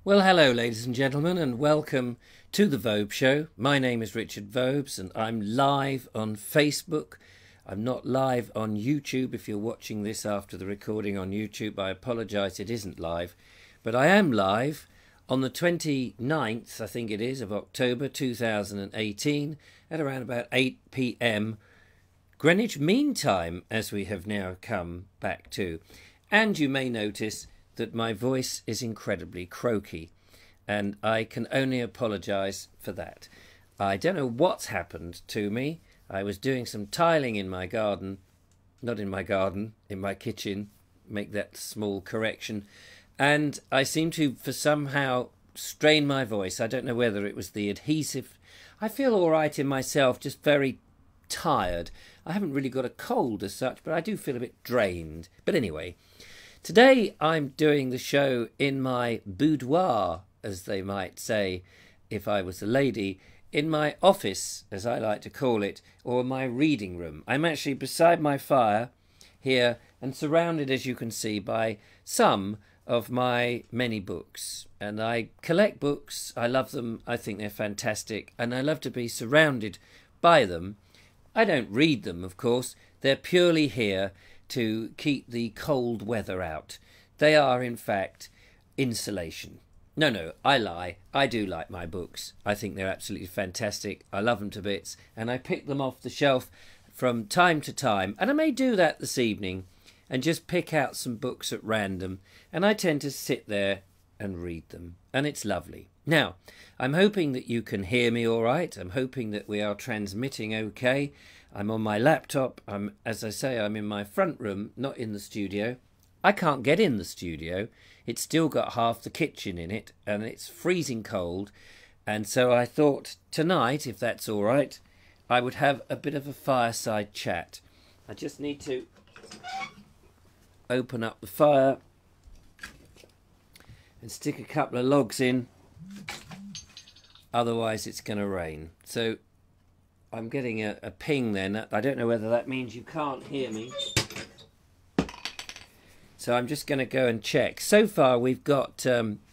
Well, hello, ladies and gentlemen, and welcome to the Vobes Show. My name is Richard Vobes, and I'm live on Facebook. I'm not live on YouTube. If you're watching this after the recording on YouTube, I apologise, it isn't live. But I am live on the 29th, I think it is, of October 2018, at around about 8 p.m. Greenwich Mean Time, as we have now come back to. And you may notice that my voice is incredibly croaky, and I can only apologise for that. I don't know what's happened to me. I was doing some tiling in my garden, not in my garden, in my kitchen, make that small correction, and I seem to, for somehow, strain my voice. I don't know whether it was the adhesive. I feel all right in myself, just very tired. I haven't really got a cold as such, but I do feel a bit drained. But anyway, today I'm doing the show in my boudoir, as they might say if I was a lady, in my office, as I like to call it, or my reading room. I'm actually beside my fire here and surrounded, as you can see, by some of my many books. And I collect books, I love them, I think they're fantastic, and I love to be surrounded by them. I don't read them, of course, they're purely here to keep the cold weather out. They are, in fact, insulation. No, I lie. I do like my books. I think they're absolutely fantastic. I love them to bits, and I pick them off the shelf from time to time. And I may do that this evening and just pick out some books at random, and I tend to sit there and read them, and it's lovely. Now, I'm hoping that you can hear me all right. I'm hoping that we are transmitting okay. I'm on my laptop. As I say, I'm in my front room, not in the studio. I can't get in the studio. It's still got half the kitchen in it, and it's freezing cold. And so I thought tonight, if that's all right, I would have a bit of a fireside chat. I just need to open up the fire and stick a couple of logs in. Otherwise it's going to rain. So I'm getting a ping then. I don't know whether that means you can't hear me. So I'm just going to go and check. So far we've got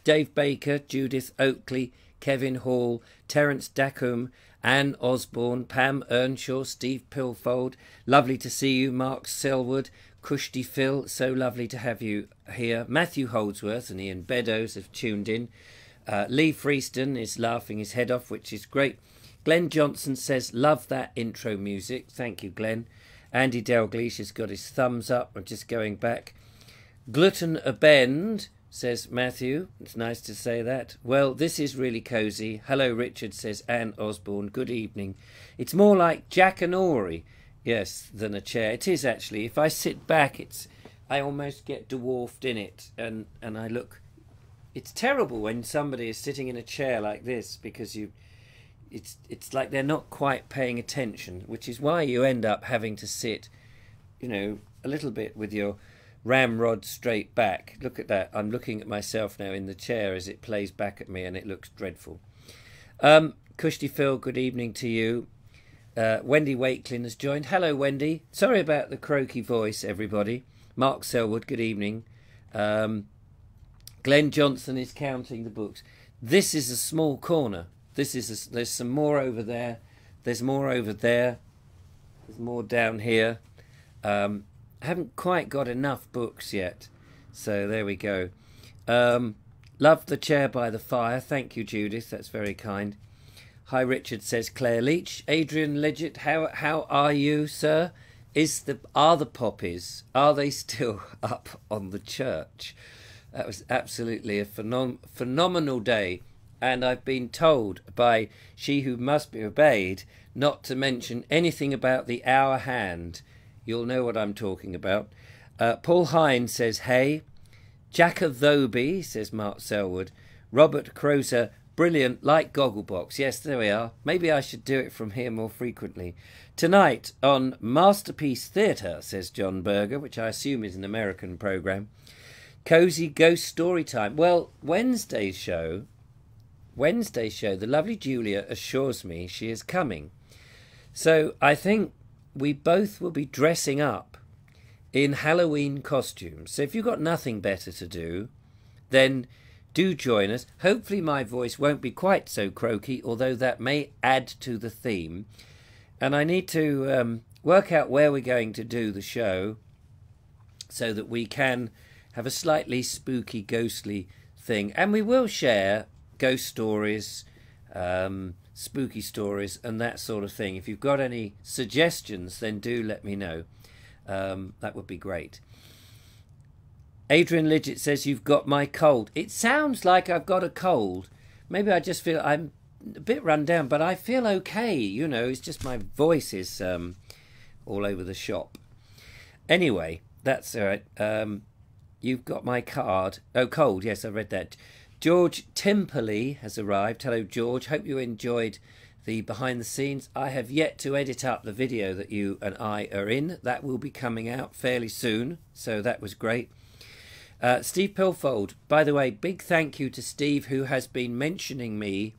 Dave Baker, Judith Oakley, Kevin Hall, Terence Dacombe, Anne Osborne, Pam Earnshaw, Steve Pilfold. Lovely to see you, Mark Selwood, Kushti Phil. So lovely to have you here. Matthew Holdsworth and Ian Beddoes have tuned in. Lee Freeston is laughing his head off, which is great. Glenn Johnson says, love that intro music. Thank you, Glenn. Andy Dalgleish has got his thumbs up. I'm just going back. Glutton a bend, says Matthew. It's nice to say that. Well, this is really cosy. Hello, Richard, says Anne Osborne. Good evening. It's more like Jack and Ori, yes, than a chair. It is actually. If I sit back, I almost get dwarfed in it, and I look. It's terrible when somebody is sitting in a chair like this, because it's like they're not quite paying attention, which is why you end up having to sit, you know, a little bit with your ramrod straight back. Look at that. I'm looking at myself now in the chair as it plays back at me, and it looks dreadful. Kushti Phil, good evening to you. Wendy Wakelin has joined. Hello, Wendy. Sorry about the croaky voice, everybody. Mark Selwood, good evening. Glenn Johnson is counting the books. This is a small corner. There's some more over there. There's more over there. There's more down here. I haven't quite got enough books yet. So there we go. Love the chair by the fire. Thank you, Judith. That's very kind. Hi, Richard, says Claire Leach. Adrian Legit, how are you, sir? Are the poppies, are they still up on the church? That was absolutely a phenomenal day, and I've been told by She Who Must Be Obeyed not to mention anything about the hour hand. You'll know what I'm talking about. Paul Hine says, hey. Jackathobie, says Mark Selwood. Robert Croser, brilliant, like Gogglebox. Yes, there we are. Maybe I should do it from here more frequently. Tonight on Masterpiece Theatre, says John Berger, which I assume is an American programme. Cozy Ghost Story Time. Well, Wednesday's show, the lovely Julia assures me she is coming. So I think we both will be dressing up in Halloween costumes. So if you've got nothing better to do, then do join us. Hopefully my voice won't be quite so croaky, although that may add to the theme. And I need to work out where we're going to do the show so that we can have a slightly spooky, ghostly thing. And we will share ghost stories, spooky stories and that sort of thing. If you've got any suggestions, then do let me know. That would be great. Adrian Lidgett says, you've got my cold. It sounds like I've got a cold. Maybe I just feel I'm a bit run down, but I feel okay. You know, it's just my voice is all over the shop. Anyway, that's all right. You've got my card. Oh, cold. Yes, I read that. George Timperley has arrived. Hello, George. Hope you enjoyed the behind the scenes. I have yet to edit up the video that you and I are in. That will be coming out fairly soon, so that was great. Steve Pilfold, by the way, big thank you to Steve, who has been mentioning me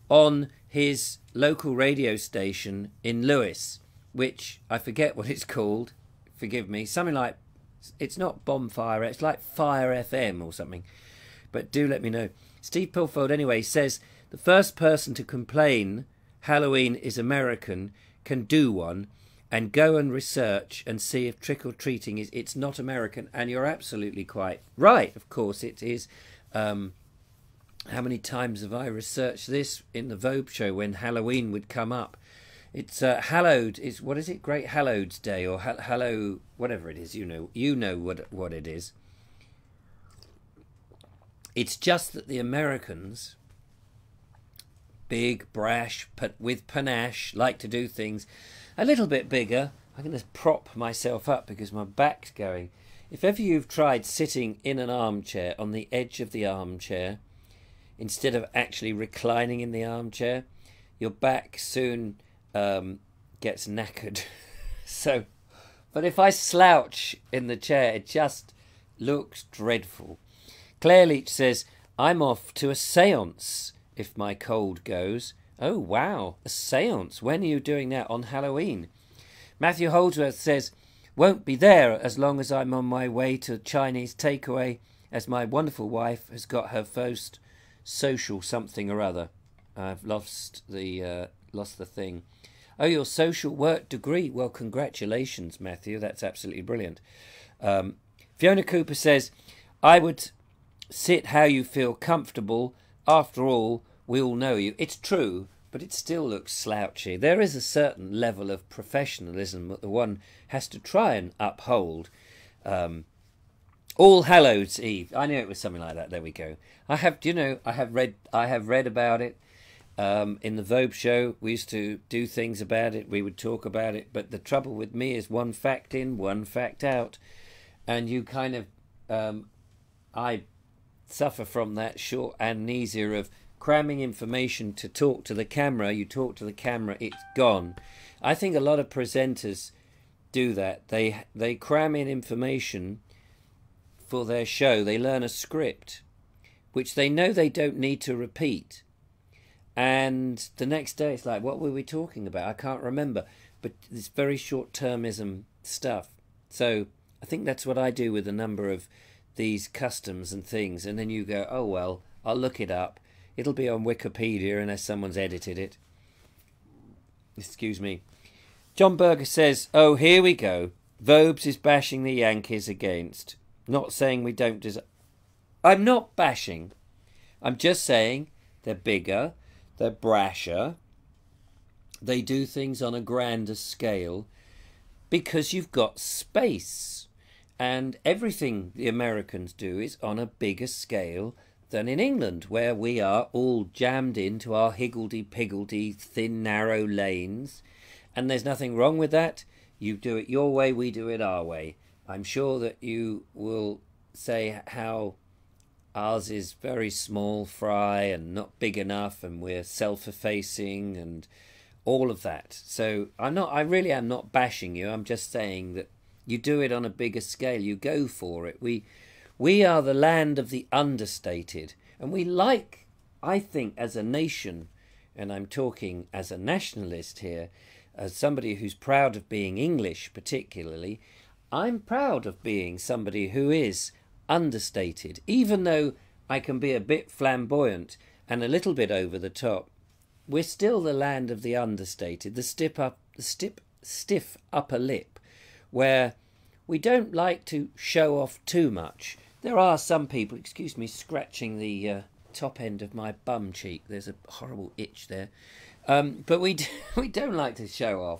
on his local radio station in Lewis, which I forget what it's called. Forgive me. Something like, it's not Bonfire, it's like Fire FM or something. But do let me know. Steve Pilfold, anyway, says the first person to complain Halloween is American can do one and go and research and see if trick-or-treating is it's not American. And you're absolutely quite right. Of course it is. How many times have I researched this in the Vobes show when Halloween would come up? It's hallowed. It's, what is it? Great Hallowed's Day or Hallow, whatever it is. You know what it is. It's just that the Americans, big, brash, with panache, like to do things a little bit bigger. I'm going to prop myself up because my back's going. If ever you've tried sitting in an armchair on the edge of the armchair instead of actually reclining in the armchair, your back soon gets knackered. So, but if I slouch in the chair, it just looks dreadful. Claire Leach says, I'm off to a seance if my cold goes. Oh, wow, a seance. When are you doing that? On Halloween? Matthew Holdsworth says, won't be there as long as I'm on my way to Chinese takeaway, as my wonderful wife has got her first social something or other. I've lost the thing. Oh, your social work degree. Well, congratulations, Matthew. That's absolutely brilliant. Fiona Cooper says, I would sit how you feel comfortable. After all, we all know you. It's true, but it still looks slouchy. There is a certain level of professionalism that the one has to try and uphold. All Hallows Eve. I knew it was something like that. There we go. I have read about it. In the Vobes show, we used to do things about it. We would talk about it. But the trouble with me is one fact in, one fact out. And you kind of... I suffer from that short amnesia of cramming information to talk to the camera. You talk to the camera, it's gone. I think a lot of presenters do that. They cram in information for their show. They learn a script, which they know they don't need to repeat. And the next day it's like, what were we talking about? I can't remember. But it's very short-termism stuff. So I think that's what I do with a number of these customs and things. And then you go, oh, well, I'll look it up. It'll be on Wikipedia unless someone's edited it. Excuse me. John Berger says, oh, here we go. Vobes is bashing the Yankees against. Not saying we don't deserve... I'm not bashing. I'm just saying they're bigger, they're brasher, they do things on a grander scale because you've got space. And everything the Americans do is on a bigger scale than in England, where we are all jammed into our higgledy-piggledy, thin, narrow lanes. And there's nothing wrong with that. You do it your way, we do it our way. I'm sure that you will say how ours is very small fry and not big enough, and we're self-effacing and all of that. So I really am not bashing you. I'm just saying that you do it on a bigger scale. You go for it. We are the land of the understated. And we like, I think, as a nation, and I'm talking as a nationalist here, as somebody who's proud of being English particularly, I'm proud of being somebody who is understated. Even though I can be a bit flamboyant and a little bit over the top. We're still the land of the understated, the stiff upper lip, where we don't like to show off too much. There are some people, excuse me, scratching the top end of my bum cheek. There's a horrible itch there. But we don't like to show off.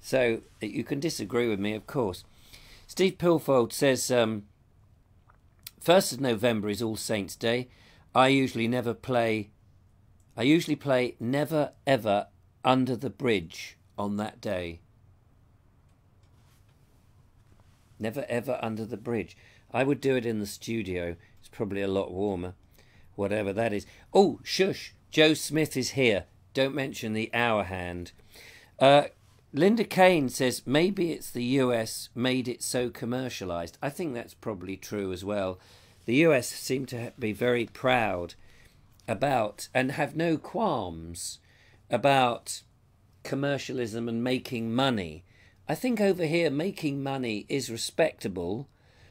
So you can disagree with me, of course. Steve Pilfold says, 1st of November is All Saints' Day. I usually play Never Ever Under the Bridge on that day. Never Ever Under the Bridge. I would do it in the studio. It's probably a lot warmer. Whatever that is. Oh, shush. Joe Smith is here. Don't mention the hour hand. Linda Kane says, maybe it's the US made it so commercialised. I think that's probably true as well. The US seem to be very proud about and have no qualms about commercialism and making money. I think over here making money is respectable,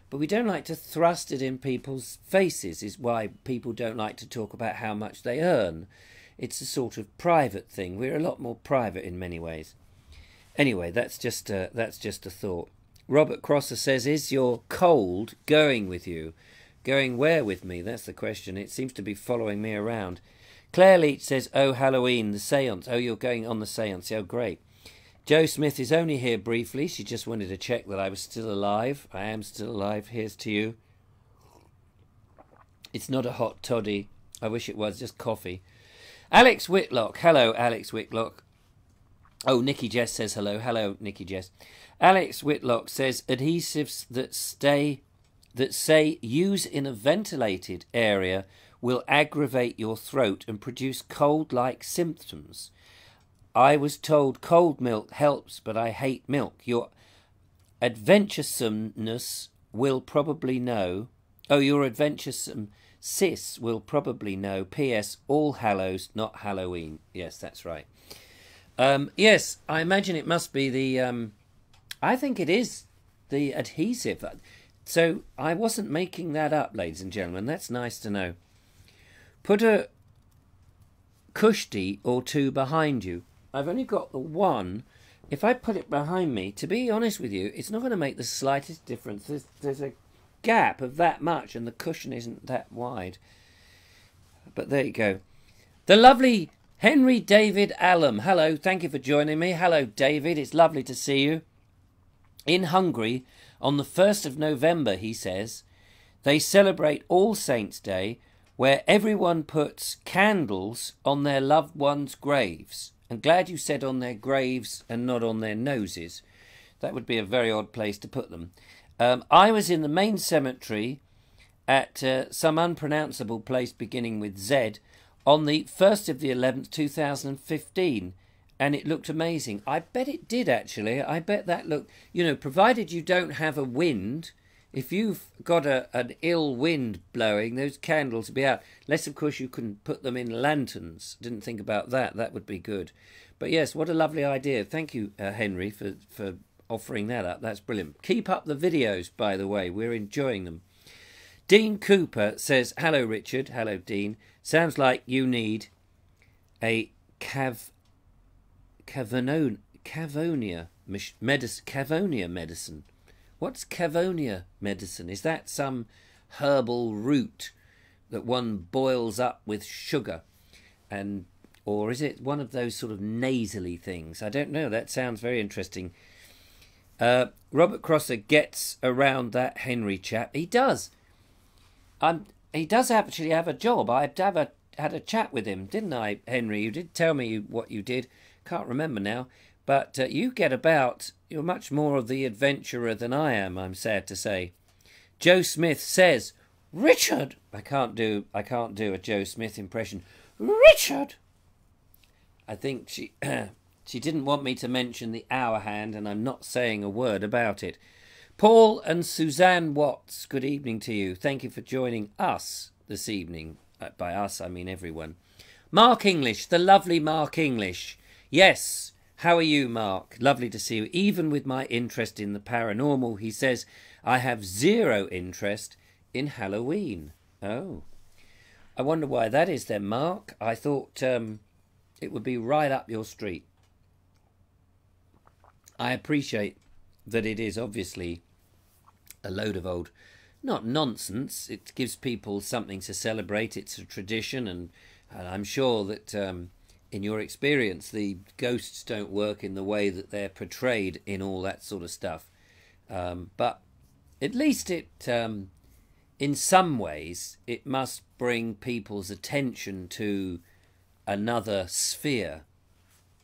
but we don't like to thrust it in people's faces, is why people don't like to talk about how much they earn. It's a sort of private thing. We're a lot more private in many ways. Anyway, that's just a thought. Robert Crosser says, is your cold going with you? Going where with me? That's the question. It seems to be following me around. Claire Leach says, oh, Halloween, the seance. Oh, you're going on the seance. Oh, great. Joe Smith is only here briefly. She just wanted to check that I was still alive. I am still alive. Here's to you. It's not a hot toddy. I wish it was, just coffee. Alex Whitlock. Hello, Alex Whitlock. Oh, Nikki Jess says hello. Hello, Nikki Jess. Alex Whitlock says adhesives that say use in a ventilated area will aggravate your throat and produce cold-like symptoms. I was told cold milk helps, but I hate milk. Your adventuresomeness will probably know. Oh, your adventuresome sis will probably know. P.S. All Hallows, not Halloween. Yes, that's right. Yes, I imagine it must be the... I think it is the adhesive. So I wasn't making that up, ladies and gentlemen. That's nice to know. Put a kushti or two behind you. I've only got the one. If I put it behind me, to be honest with you, it's not going to make the slightest difference. There's a gap of that much and the cushion isn't that wide. But there you go. The lovely Henry David Allam. Hello, thank you for joining me. Hello, David. It's lovely to see you. In Hungary, on the 1st of November, he says, they celebrate All Saints' Day, where everyone puts candles on their loved ones' graves. I'm glad you said on their graves and not on their noses. That would be a very odd place to put them. I was in the main cemetery at some unpronounceable place beginning with Z on the 1st of the 11th, 2015. And it looked amazing. I bet it did, actually. I bet that looked... You know, provided you don't have a wind, if you've got an ill wind blowing, those candles will be out. Unless, of course, you can put them in lanterns. Didn't think about that. That would be good. But, yes, what a lovely idea. Thank you, Henry, for offering that up. That's brilliant. Keep up the videos, by the way. We're enjoying them. Dean Cooper says, hello, Richard. Hello, Dean. Sounds like you need a Cavonia medicine. What's Cavonia medicine? Is that some herbal root that one boils up with sugar? Or is it one of those sort of nasally things? I don't know. That sounds very interesting. Robert Crosser gets around that Henry chap. He does. He does actually have a job. I had a chat with him, didn't I, Henry? You did tell me what you did. Can't remember now. But you get about. You're much more of the adventurer than I am, I'm sad to say. Joe Smith says, Richard! I can't do a Joe Smith impression. Richard! I think she didn't want me to mention the hour hand, and I'm not saying a word about it. Paul and Suzanne Watts, good evening to you. Thank you for joining us this evening. By us, I mean everyone. Mark English, the lovely Mark English. Yes, how are you, Mark? Lovely to see you. Even with my interest in the paranormal, he says, I have zero interest in Halloween. Oh. I wonder why that is then, Mark. I thought it would be right up your street. I appreciate that it is obviously a load of old, not nonsense. It gives people something to celebrate. It's a tradition, and I'm sure that in your experience, the ghosts don't work in the way that they're portrayed in all that sort of stuff. But at least it, in some ways, it must bring people's attention to another sphere,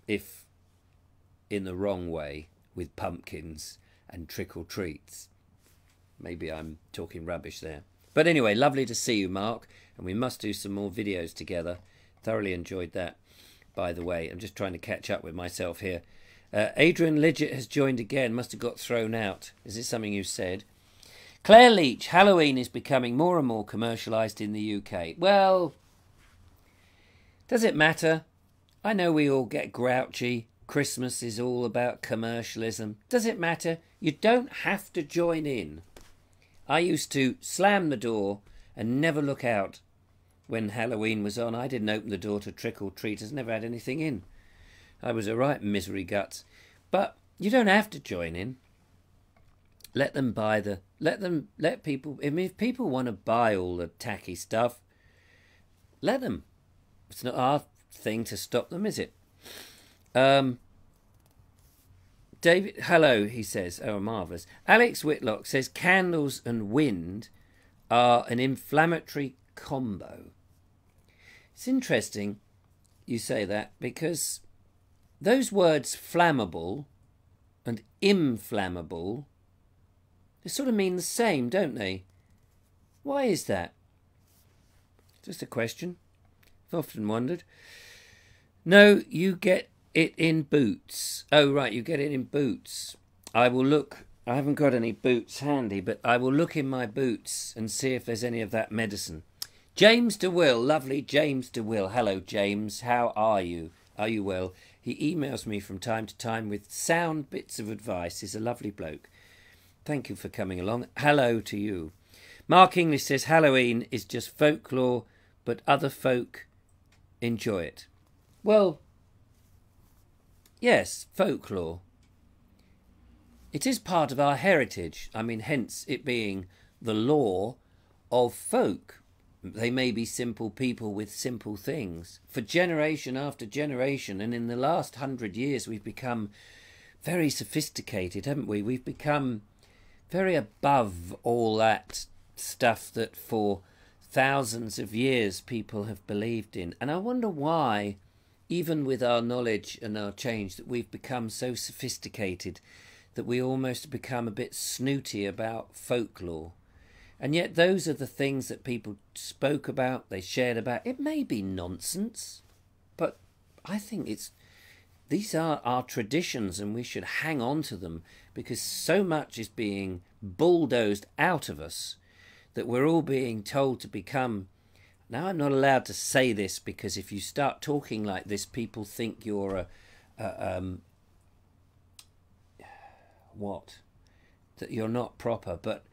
if in the wrong way, with pumpkins and trick-or-treats. Maybe I'm talking rubbish there. But anyway, lovely to see you, Mark, and we must do some more videos together. Thoroughly enjoyed that, by the way. I'm just trying to catch up with myself here. Adrian Lidgett has joined again. Must have got thrown out. Is this something you said? Claire Leach, Halloween is becoming more and more commercialised in the UK. Well, does it matter? I know we all get grouchy. Christmas is all about commercialism. Does it matter? You don't have to join in. I used to slam the door and never look out when Halloween was on. I didn't open the door to trick-or-treaters, never had anything in. I was a right misery guts. But you don't have to join in. Let them buy the... Let people... I mean, if people want to buy all the tacky stuff, let them. It's not our thing to stop them, is it? David, hello, he says. Oh, marvellous. Alex Whitlock says candles and wind are an inflammatory combo. It's interesting you say that, because those words flammable and inflammable, they sort of mean the same, don't they? Why is that? Just a question. I've often wondered. No, you get it in boots. Oh, right, you get it in boots. I will look. I haven't got any boots handy, but I will look in my boots and see if there's any of that medicine. James DeWill, lovely James DeWill. Hello, James. How are you? Are you well? He emails me from time to time with sound bits of advice. He's a lovely bloke. Thank you for coming along. Hello to you. Mark English says Halloween is just folklore, but other folk enjoy it. Well, yes, folklore. It is part of our heritage. I mean, hence it being the law of folk. They may be simple people with simple things. For generation after generation, and in the last 100 years, we've become very sophisticated, haven't we? We've become very above all that stuff that for thousands of years people have believed in. And I wonder why, even with our knowledge and our change, that we've become so sophisticated that we almost become a bit snooty about folklore. And yet those are the things that people spoke about, they shared about. It may be nonsense, but I think these are our traditions, and we should hang on to them, because so much is being bulldozed out of us that we're all being told to become... Now, I'm not allowed to say this, because if you start talking like this, people think you're that you're not proper. But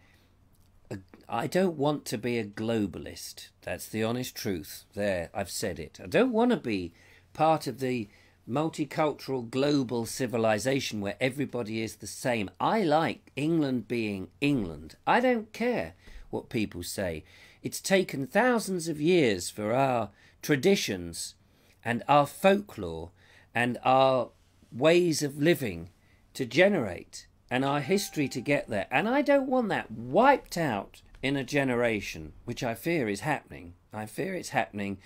I don't want to be a globalist. That's the honest truth. There, I've said it. I don't want to be part of the multicultural global civilization where everybody is the same. I like England being England. I don't care what people say. It's taken thousands of years for our traditions and our folklore and our ways of living to generate, and our history to get there. And I don't want that wiped out in a generation, which I fear is happening. I fear it's happening,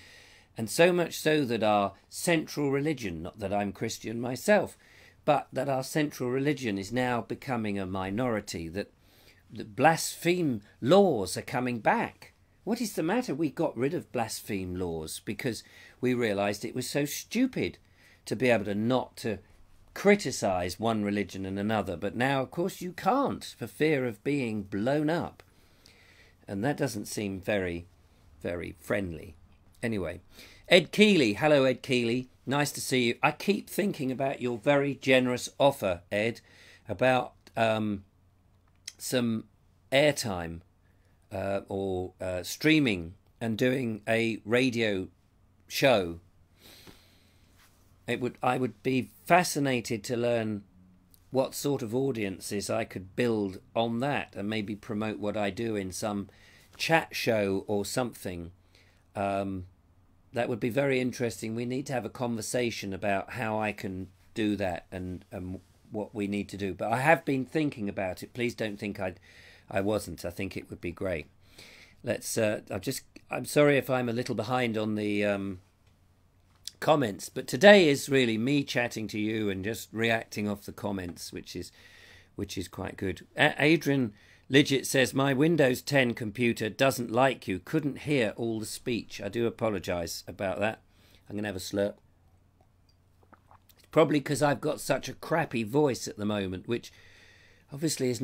and so much so that our central religion, not that I'm Christian myself, but that our central religion is now becoming a minority, that the blaspheme laws are coming back. What is the matter? We got rid of blaspheme laws because we realised it was so stupid to be able to not to criticise one religion and another. But now, of course, you can't for fear of being blown up. And that doesn't seem very, very friendly. Anyway, Ed Keeley. Hello, Ed Keeley. Nice to see you. I keep thinking about your very generous offer, Ed, about some airtime or streaming and doing a radio show, I would be fascinated to learn what sort of audiences I could build on that, and maybe promote what I do in some chat show or something. That would be very interesting. We need to have a conversation about how I can do that and what we need to do. But I have been thinking about it. Please don't think I wasn't. I think it would be great. Let's. I'm sorry if I'm a little behind on the comments, but today is really me chatting to you and just reacting off the comments, which is quite good. Adrian Lidget says, my Windows 10 computer doesn't like you. Couldn't hear all the speech. I do apologise about that. I'm going to have a slurp. It's probably because I've got such a crappy voice at the moment, which obviously is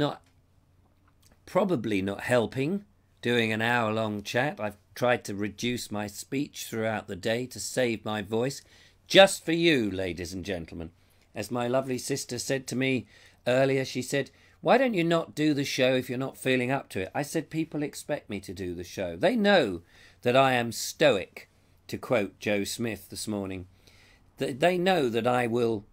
probably not helping doing an hour-long chat. I've tried to reduce my speech throughout the day to save my voice. Just for you, ladies and gentlemen. As my lovely sister said to me earlier, she said, why don't you not do the show if you're not feeling up to it? I said, people expect me to do the show. They know that I am stoic, to quote Joe Smith this morning. They know that I will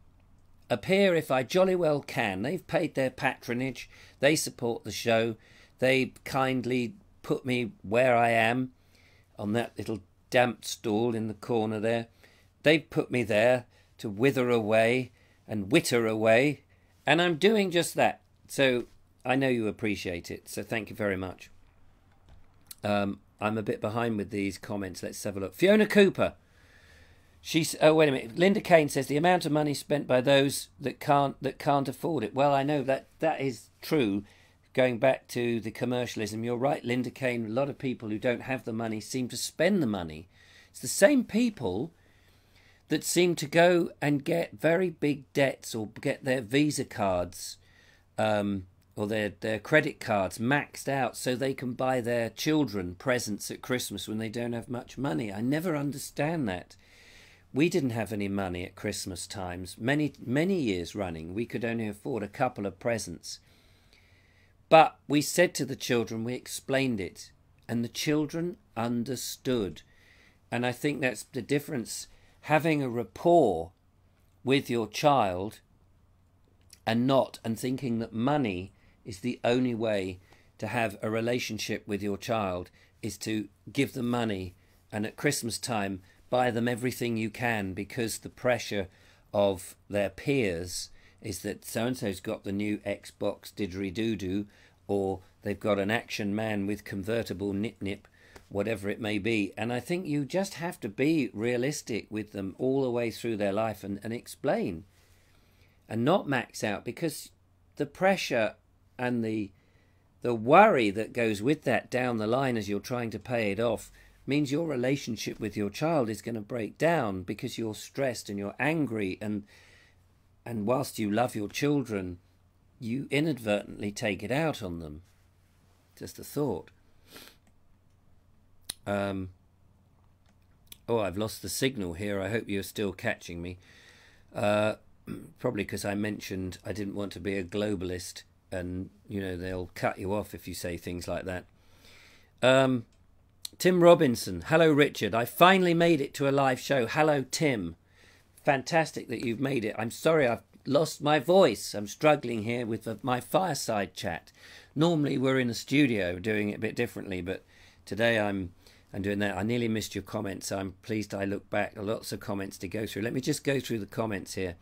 appear if I jolly well can. They've paid their patronage. They support the show. They kindly put me where I am, on that little damp stool in the corner there. They put me there to wither away and witter away, and I'm doing just that. So I know you appreciate it, so thank you very much. I'm a bit behind with these comments. Let's have a look. Fiona Cooper. Oh, wait a minute. Linda Kane says the amount of money spent by those that can't afford it. Well, I know that is true. Going back to the commercialism, you're right, Linda Kane. A lot of people who don't have the money seem to spend the money. It's the same people that seem to go and get very big debts or get their Visa cards or their credit cards maxed out so they can buy their children presents at Christmas when they don't have much money. I never understand that. We didn't have any money at Christmas times. Many years running, we could only afford a couple of presents. But we said to the children, we explained it, and the children understood. And I think that's the difference, having a rapport with your child and thinking that money is the only way to have a relationship with your child, is to give them money and at Christmas time buy them everything you can, because the pressure of their peers is that so-and-so's got the new Xbox didgeridoo, or they've got an action man with convertible nip-nip, whatever it may be. And I think you just have to be realistic with them all the way through their life and explain and not max out, because the pressure and the worry that goes with that down the line as you're trying to pay it off means your relationship with your child is going to break down, because you're stressed and you're angry, and whilst you love your children, you inadvertently take it out on them. Just a thought. Oh, I've lost the signal here. I hope you're still catching me. Probably because I mentioned I didn't want to be a globalist, and you know they'll cut you off if you say things like that. Tim Robinson. Hello, Richard. I finally made it to a live show. Hello, Tim. Fantastic that you've made it. I'm sorry I've lost my voice. I'm struggling here with my fireside chat. Normally we're in a studio doing it a bit differently, but today I'm doing that. I nearly missed your comments. I'm pleased I look back. Lots of comments to go through. Let me just go through the comments here.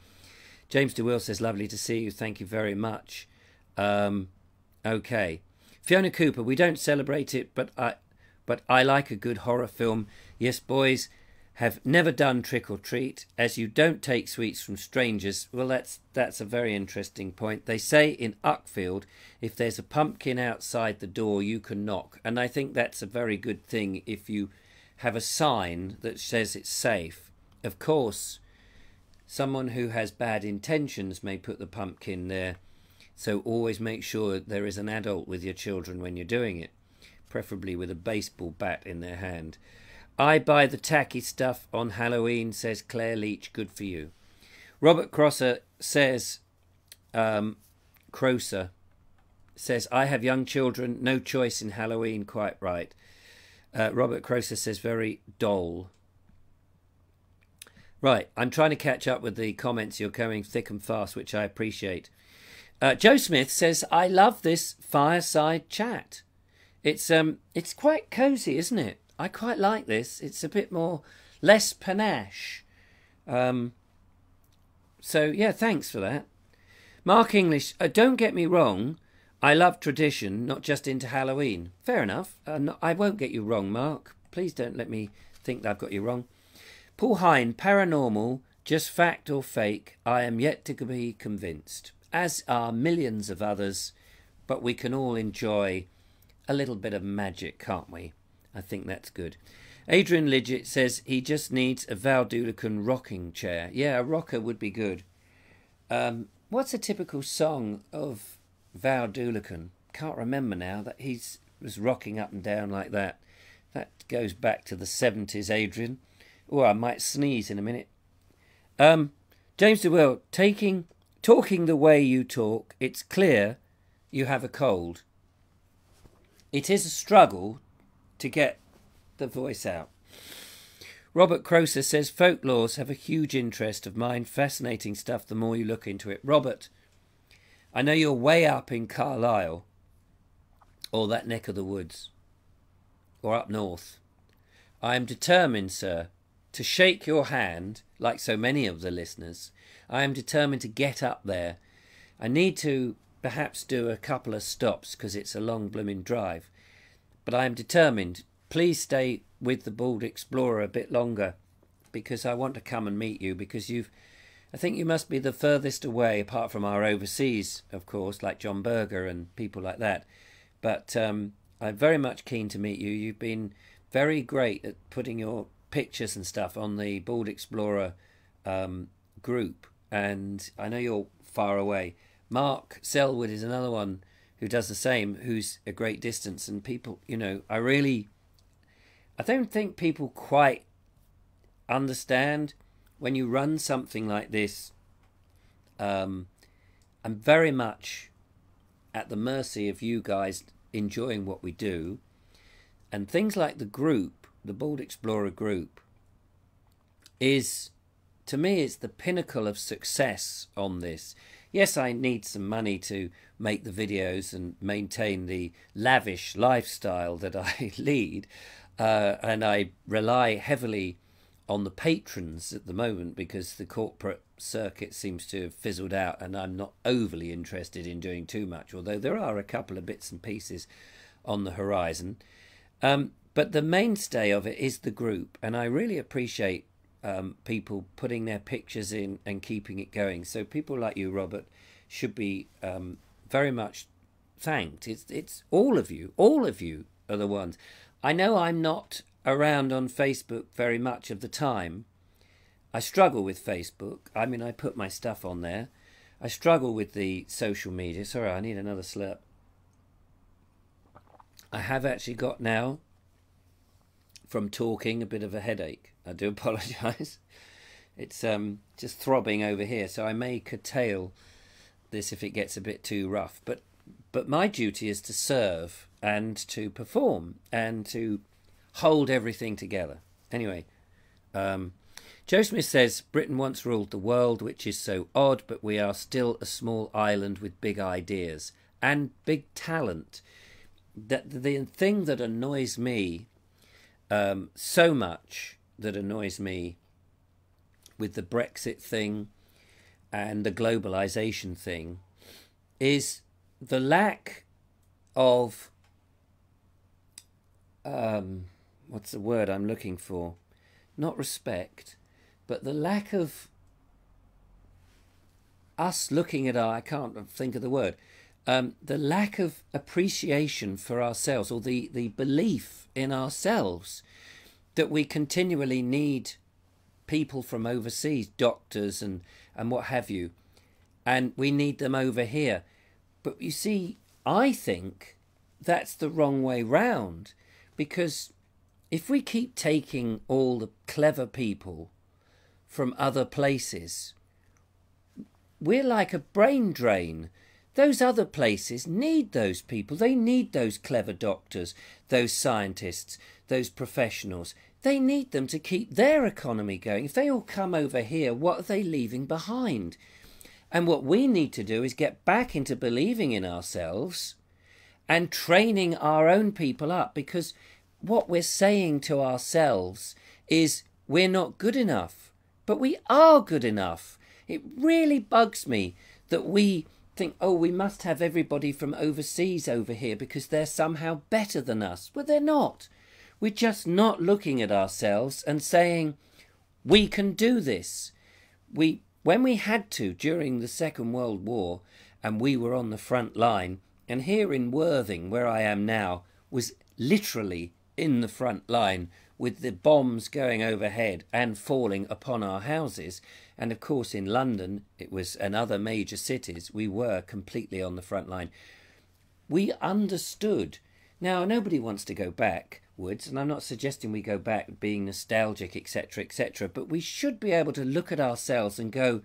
James DeWill says, lovely to see you. Thank you very much. Okay. Fiona Cooper, we don't celebrate it, but I like a good horror film. Yes, boys have never done trick or treat, as you don't take sweets from strangers. Well, that's a very interesting point. They say in Uckfield, if there's a pumpkin outside the door, you can knock. And I think that's a very good thing if you have a sign that says it's safe. Of course, someone who has bad intentions may put the pumpkin there. So always make sure there is an adult with your children when you're doing it, preferably with a baseball bat in their hand. I buy the tacky stuff on Halloween, says Claire Leach. Good for you. Robert Crosser says, Crosser says, I have young children, no choice in Halloween. Quite right. Robert Croser says very dull. Right, I'm trying to catch up with the comments. You're coming thick and fast, which I appreciate. Joe Smith says, I love this fireside chat. It's quite cosy, isn't it? I quite like this. It's a bit more, less panache. So, yeah, thanks for that. Mark English, don't get me wrong. I love tradition, not just into Halloween. Fair enough. I won't get you wrong, Mark. Please don't let me think that I've got you wrong. Paul Hine, paranormal, just fact or fake, I am yet to be convinced, as are millions of others, but we can all enjoy a little bit of magic, can't we? I think that's good. Adrian Lidgett says he just needs a Val Dulican rocking chair. Yeah, a rocker would be good. What's a typical song of Val Dulican? Can't remember now. That he was rocking up and down like that. That goes back to the 70s, Adrian. Oh, I might sneeze in a minute. James DeWill, talking the way you talk, it's clear you have a cold. It is a struggle to get the voice out. Robert Croser says folklores have a huge interest of mine. Fascinating stuff the more you look into it. Robert, I know you're way up in Carlisle or that neck of the woods or up north. I am determined, sir, to shake your hand, like so many of the listeners. I am determined to get up there. I need to perhaps do a couple of stops because it's a long blooming drive. But I am determined. Please stay with the Bald Explorer a bit longer because I want to come and meet you because I think you must be the furthest away, apart from our overseas, of course, like John Berger and people like that. But I'm very much keen to meet you. You've been very great at putting your pictures and stuff on the Bald Explorer group, and I know you're far away. Mark Selwood is another one who does the same, who's a great distance, and people, you know, I don't think people quite understand when you run something like this. I'm very much at the mercy of you guys enjoying what we do, and things like the group, the Bald Explorer group, is, to me, it's the pinnacle of success on this. Yes, I need some money to make the videos and maintain the lavish lifestyle that I lead, and I rely heavily on the patrons at the moment because the corporate circuit seems to have fizzled out and I'm not overly interested in doing too much, although there are a couple of bits and pieces on the horizon. But the mainstay of it is the group, and I really appreciate people putting their pictures in and keeping it going. So people like you, Robert, should be very much thanked. It's all of you are the ones. I know I'm not around on Facebook very much of the time. I struggle with Facebook. I mean, I put my stuff on there. I struggle with the social media. Sorry, I need another slurp. I have actually got now, from talking, a bit of a headache. I do apologise. It's just throbbing over here, so I may curtail this if it gets a bit too rough. But my duty is to serve and to perform and to hold everything together. Anyway, Joe Smith says, Britain once ruled the world, which is so odd, but we are still a small island with big ideas and big talent. That the thing that annoys me so much, that annoys me with the Brexit thing and the globalization thing, is the lack of what's the word I'm looking for? Not respect, but the lack of us looking at I can't think of the word. The lack of appreciation for ourselves, or the belief in ourselves that we continually need people from overseas, doctors and what have you, and we need them over here. But you see, I think that's the wrong way round, because if we keep taking all the clever people from other places, we're like a brain drain. Those other places need those people. They need those clever doctors, those scientists, those professionals. They need them to keep their economy going. If they all come over here, what are they leaving behind? And what we need to do is get back into believing in ourselves and training our own people up, because what we're saying to ourselves is we're not good enough, but we are good enough. It really bugs me that we think, oh, we must have everybody from overseas over here because they're somehow better than us. Well, they're not. We're just not looking at ourselves and saying, we can do this. When we had to during the Second World War, and we were on the front line, and here in Worthing, where I am now, was literally in the front line with the bombs going overhead and falling upon our houses. And of course in London, it was, and other major cities, we were completely on the front line. We understood. Now, nobody wants to go backwards, and I'm not suggesting we go back being nostalgic, etc., etc., but we should be able to look at ourselves and go,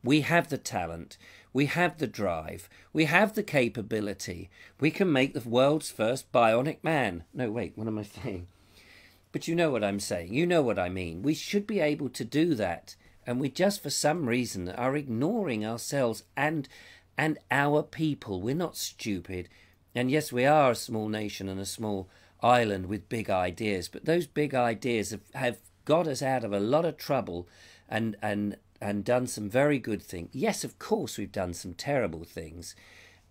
we have the talent, we have the drive, we have the capability, we can make the world's first bionic man. No, wait, what am I saying? But you know what I'm saying, you know what I mean. We should be able to do that, and we just for some reason are ignoring ourselves and our people. We're not stupid. And yes, we are a small nation and a small island with big ideas, but those big ideas have got us out of a lot of trouble and done some very good things. Yes, of course, we've done some terrible things.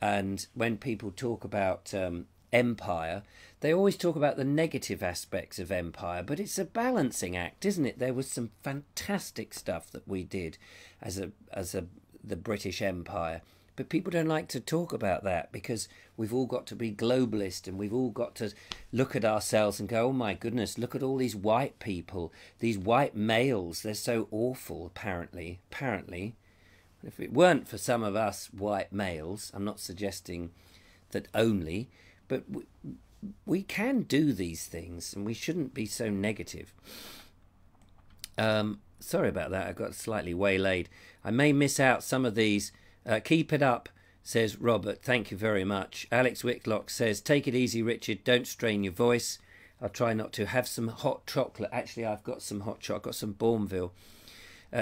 And when people talk about empire, they always talk about the negative aspects of empire, but it's a balancing act, isn't it? There was some fantastic stuff that we did as the British Empire. But people don't like to talk about that because we've all got to be globalist, and we've all got to look at ourselves and go, oh my goodness, look at all these white people, these white males, they're so awful, apparently. If it weren't for some of us white males, I'm not suggesting that only, but we can do these things, and we shouldn't be so negative. Sorry about that, I got slightly waylaid. I may miss out some of these. Keep it up, says Robert. Thank you very much. Alex Whitlock says, take it easy, Richard. Don't strain your voice. I'll try not to. Have some hot chocolate. Actually, I've got some hot chocolate. I've got some Bourneville.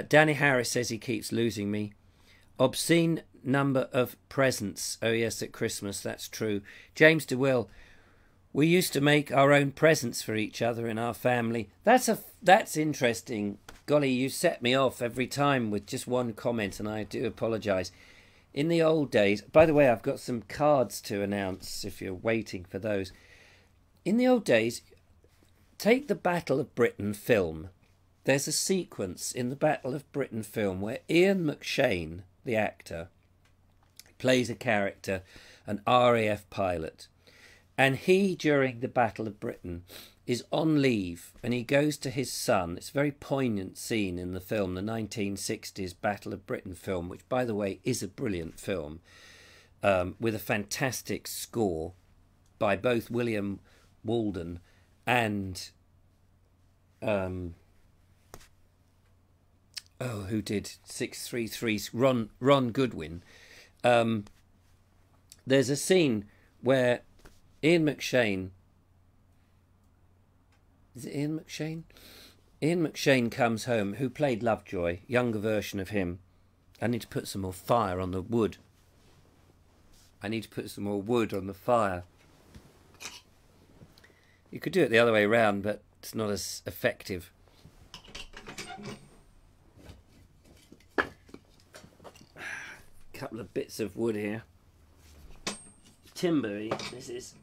Danny Harris says he keeps losing me. Obscene number of presents. Oh, yes, at Christmas. That's true. James DeWill. We used to make our own presents for each other in our family. That's interesting. Golly, you set me off every time with just one comment, and I do apologise. In the old days, by the way, I've got some cards to announce if you're waiting for those. In the old days, take the Battle of Britain film. There's a sequence in the Battle of Britain film where Ian McShane, the actor, plays a character, an RAF pilot. And he, during the Battle of Britain, is on leave, and he goes to his son. It's a very poignant scene in the film, the 1960s Battle of Britain film, which, by the way, is a brilliant film, with a fantastic score by both William Walden and who did 633, Ron Goodwin. There's a scene where Ian McShane, is it Ian McShane? Ian McShane comes home, who played Lovejoy, younger version of him. I need to put some more fire on the wood. I need to put some more wood on the fire. You could do it the other way around, but it's not as effective. Couple of bits of wood here. Timber, this is.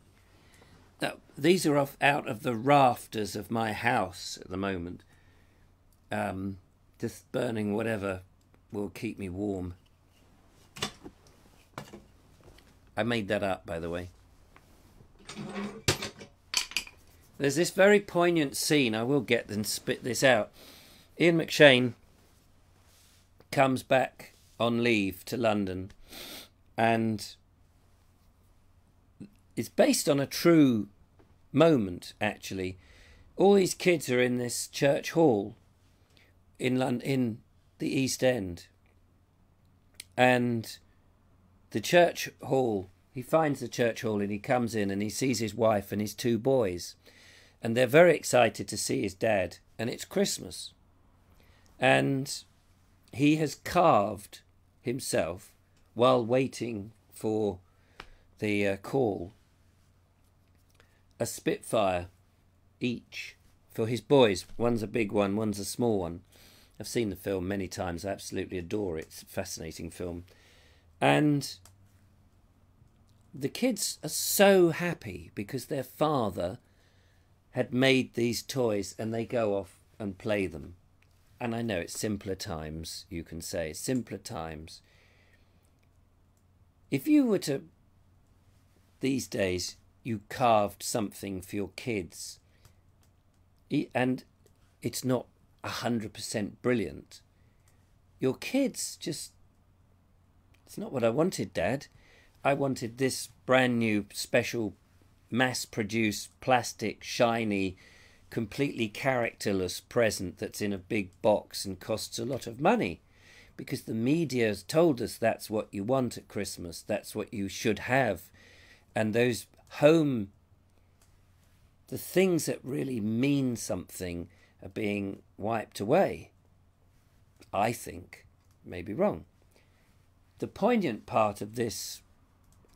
Now, these are out of the rafters of my house at the moment. Just burning whatever will keep me warm. I made that up, by the way. There's this very poignant scene. I will get and spit this out. Ian McShane comes back on leave to London, and it's based on a true moment, actually. All these kids are in this church hall in London, in the East End, and the church hall. He finds the church hall and he comes in and he sees his wife and his 2 boys. And they're very excited to see his dad. And it's Christmas. And he has carved himself, while waiting for the call, a Spitfire each for his boys. One's a big one, one's a small one. I've seen the film many times. I absolutely adore it. It's a fascinating film. And the kids are so happy because their father had made these toys, and they go off and play them. And I know it's simpler times, you can say, simpler times. If you were to, these days, you carved something for your kids, and it's not 100% brilliant, your kids just, it's not what I wanted, Dad. I wanted this brand new, special, mass-produced, plastic, shiny, completely characterless present that's in a big box and costs a lot of money. Because the media has told us that's what you want at Christmas, that's what you should have. And those home, the things that really mean something are being wiped away. I think, maybe wrong. The poignant part of this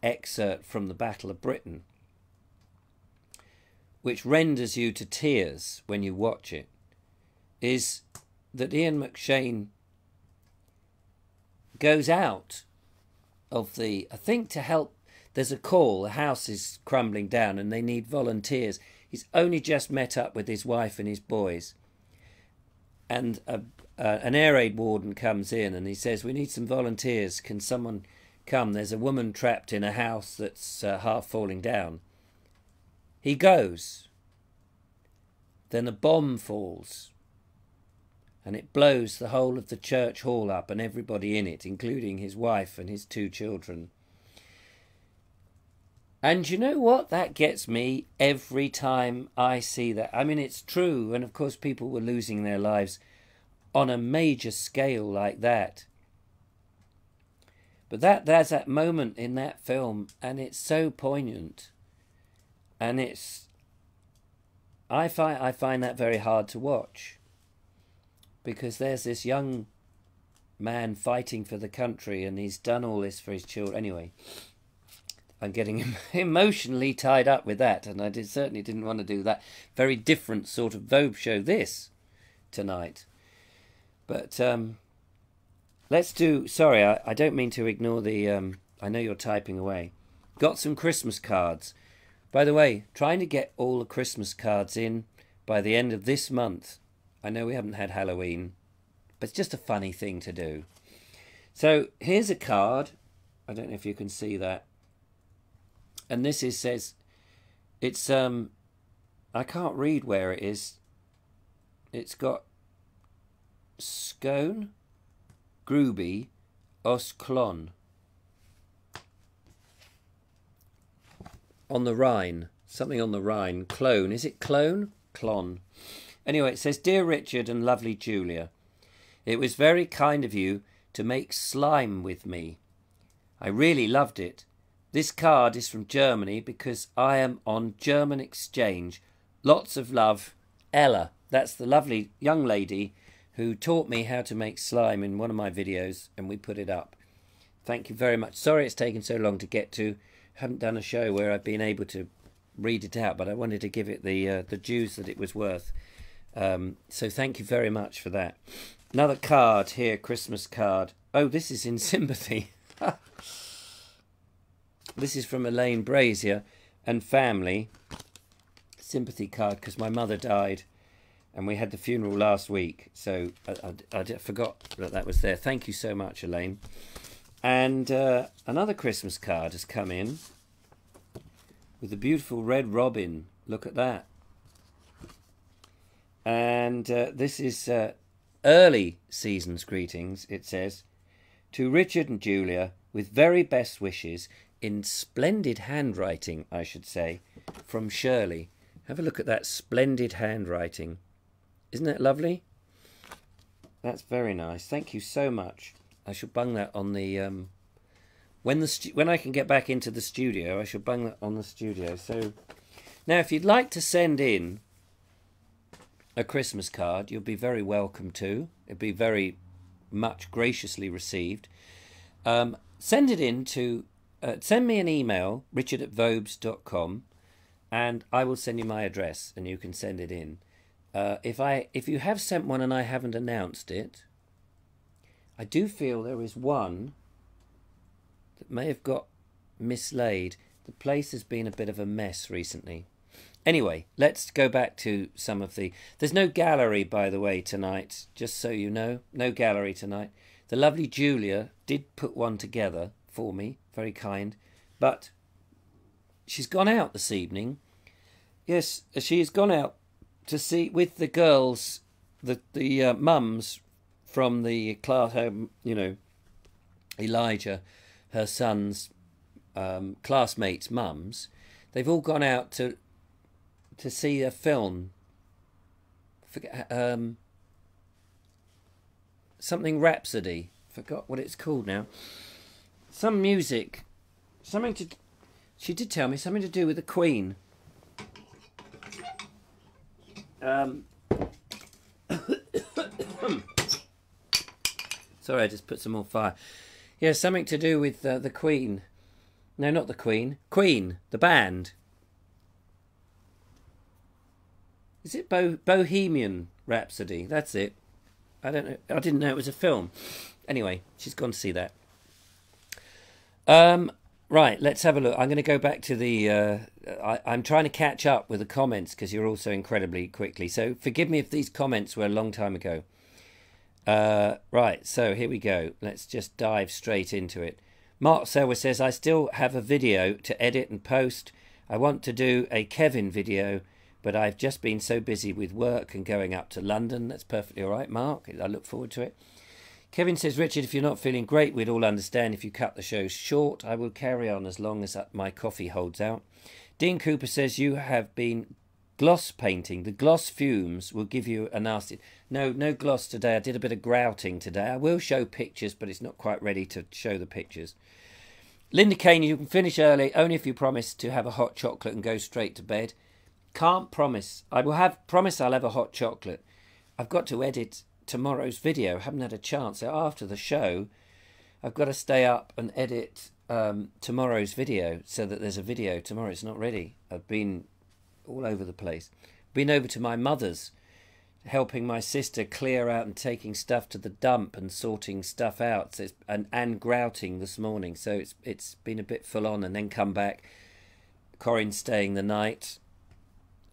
excerpt from the Battle of Britain, which renders you to tears when you watch it, is that Ian McShane goes out of the, I think, to help. There's a call, the house is crumbling down and they need volunteers. He's only just met up with his wife and his boys, and an air raid warden comes in and he says, we need some volunteers, can someone come? There's a woman trapped in a house that's half falling down. He goes, then a bomb falls and it blows the whole of the church hall up and everybody in it, including his wife and his 2 children. And you know what? That gets me every time I see that. I mean, it's true. And of course, people were losing their lives on a major scale like that. But there's that moment in that film, and it's so poignant. And I find that very hard to watch. Because there's this young man fighting for the country, and he's done all this for his children. Anyway, I'm getting emotionally tied up with that, and I certainly didn't want to do that. Very different sort of Vobes show this tonight. But let's do, sorry, I don't mean to ignore the, I know you're typing away. Got some Christmas cards. By the way, trying to get all the Christmas cards in by the end of this month. I know we haven't had Halloween, but it's just a funny thing to do. So here's a card. I don't know if you can see that. And this says, it's, I can't read where it is. It's got Scone, Gruby, Os Clon. On the Rhine. Something on the Rhine. Clone. Is it clone? Clon. Anyway, it says, Dear Richard and lovely Julia, it was very kind of you to make slime with me. I really loved it. This card is from Germany because I am on German exchange. Lots of love, Ella. That's the lovely young lady who taught me how to make slime in one of my videos, and we put it up. Thank you very much. Sorry it's taken so long to get to. Haven't done a show where I've been able to read it out, but I wanted to give it the dues that it was worth. So thank you very much for that. Another card here, Christmas card. Oh, this is in sympathy. This is from Elaine Brazier and family. Sympathy card because my mother died and we had the funeral last week. So I forgot that was there. Thank you so much, Elaine. And another Christmas card has come in with a beautiful red robin. Look at that. And this is early season's greetings, it says. To Richard and Julia, with very best wishes, in splendid handwriting, I should say, from Shirley. Have a look at that splendid handwriting. Isn't that lovely? That's very nice. Thank you so much. I shall bung that on the when I can get back into the studio, I shall bang that on the studio. So now, if you'd like to send in a Christmas card, you'll be very welcome to. It'd be very much graciously received. Send it in to send me an email, richard@vobes.com, and I will send you my address, and you can send it in. If you have sent one and I haven't announced it, I do feel there is one that may have got mislaid. The place has been a bit of a mess recently. Anyway, let's go back to some of the... There's no gallery, by the way, tonight, just so you know. No gallery tonight. The lovely Julia did put one together for me, very kind, but she's gone out this evening. Yes, she has gone out to see with the girls, the mums from the class home, you know, Elijah, her son's classmates' mums. They've all gone out to see a film. Forget something Rhapsody. Forgot what it's called now. Some music, something to. She did tell me something to do with the Queen. Sorry, I just put some more fire. Yeah, something to do with the Queen. No, not the Queen. Queen, the band. Is it Bohemian Rhapsody? That's it. I don't know. I didn't know it was a film. Anyway, she's gone to see that. Right, let's have a look. I'm going to go back to the... I'm trying to catch up with the comments because you're all so incredibly quickly. So forgive me if these comments were a long time ago. Right, so here we go. Let's just dive straight into it. Mark Selwer says, I still have a video to edit and post. I want to do a Kevin video, but I've just been so busy with work and going up to London. That's perfectly all right, Mark. I look forward to it. Kevin says, Richard, if you're not feeling great, we'd all understand if you cut the show short. I will carry on as long as my coffee holds out. Dean Cooper says, you have been gloss painting. The gloss fumes will give you a nasty... No gloss today. I did a bit of grouting today. I will show pictures, but it's not quite ready to show the pictures. Linda Kane, you can finish early only if you promise to have a hot chocolate and go straight to bed. Can't promise. I will promise I'll have a hot chocolate. I've got to edit tomorrow's video. I haven't had a chance. So after the show, I've got to stay up and edit tomorrow's video so that there's a video tomorrow. It's not ready. I've been all over the place. Been over to my mother's, helping my sister clear out and taking stuff to the dump and sorting stuff out. So and grouting this morning. So it's been a bit full on, and then come back. Corinne's staying the night,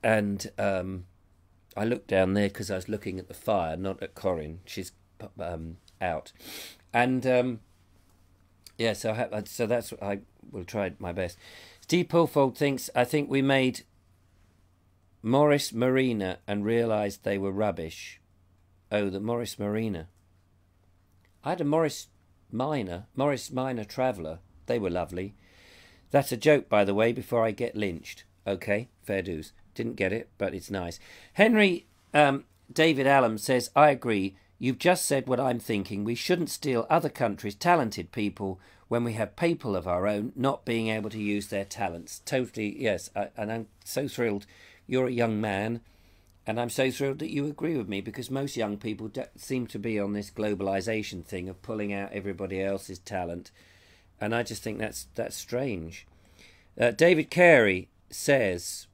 and I looked down there because I was looking at the fire, not at Corinne. She's out, and yeah. So that's what I will try my best. Steve Pulfold thinks, I think we made Morris Marina and realised they were rubbish. Oh, the Morris Marina. I had a Morris Minor Traveller. They were lovely. That's a joke, by the way, before I get lynched. Okay, fair dues. Didn't get it, but it's nice. Henry David Allen says, I agree. You've just said what I'm thinking. We shouldn't steal other countries' talented people when we have people of our own not being able to use their talents. Totally, yes. And I'm so thrilled. You're a young man, and I'm so thrilled that you agree with me, because most young people seem to be on this globalization thing of pulling out everybody else's talent, and I just think that's strange. David Carey says,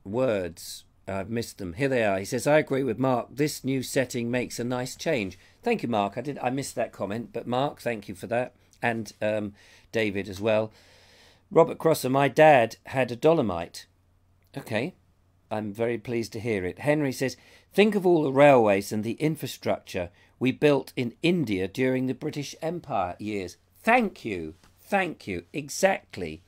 words, I've missed them. Here they are. He says, I agree with Mark. This new setting makes a nice change. Thank you, Mark. I missed that comment, but Mark, thank you for that, and David as well. Robert Crosser, my dad had a Dolomite. Okay. I'm very pleased to hear it. Henry says, think of all the railways and the infrastructure we built in India during the British Empire years. Thank you. Thank you. Exactly.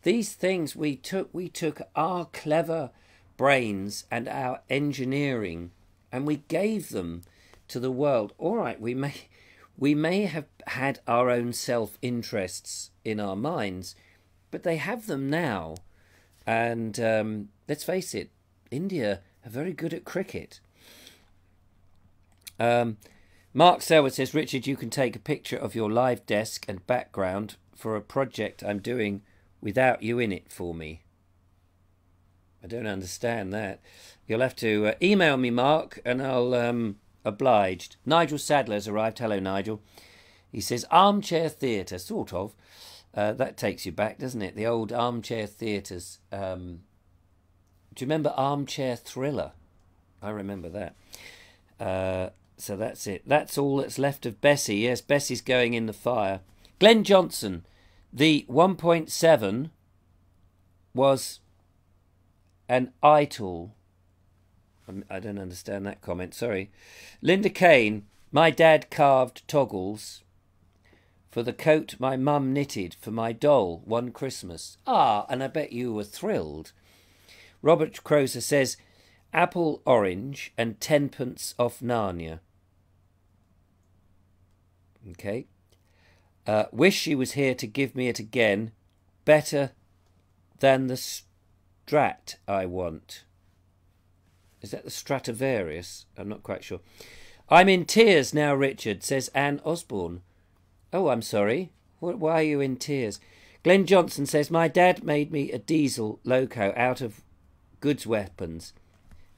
These things we took our clever brains and our engineering, and we gave them to the world. All right, we may have had our own self-interests in our minds, but they have them now. And let's face it, India are very good at cricket. Mark Selwood says, Richard, you can take a picture of your live desk and background for a project I'm doing without you in it for me. I don't understand that. You'll have to email me, Mark, and I'll obliged. Nigel Sadler's arrived. Hello, Nigel. He says, armchair theatre, sort of. That takes you back, doesn't it? The old armchair theatres. Do you remember Armchair Thriller? I remember that. So that's it. That's all that's left of Bessie. Yes, Bessie's going in the fire. Glenn Johnson, the 1.7 was an idol. I don't understand that comment, sorry. Linda Kane, my dad carved toggles for the coat my mum knitted for my doll one Christmas. Ah, and I bet you were thrilled. Robert Croser says, apple orange and 10pence off Narnia. Okay. Wish she was here to give me it again. Better than the Strat I want. Is that the Stradivarius? I'm not quite sure. I'm in tears now, Richard, says Anne Osborne. Oh, I'm sorry. Why are you in tears? Glenn Johnson says, my dad made me a diesel loco out of goods weapons.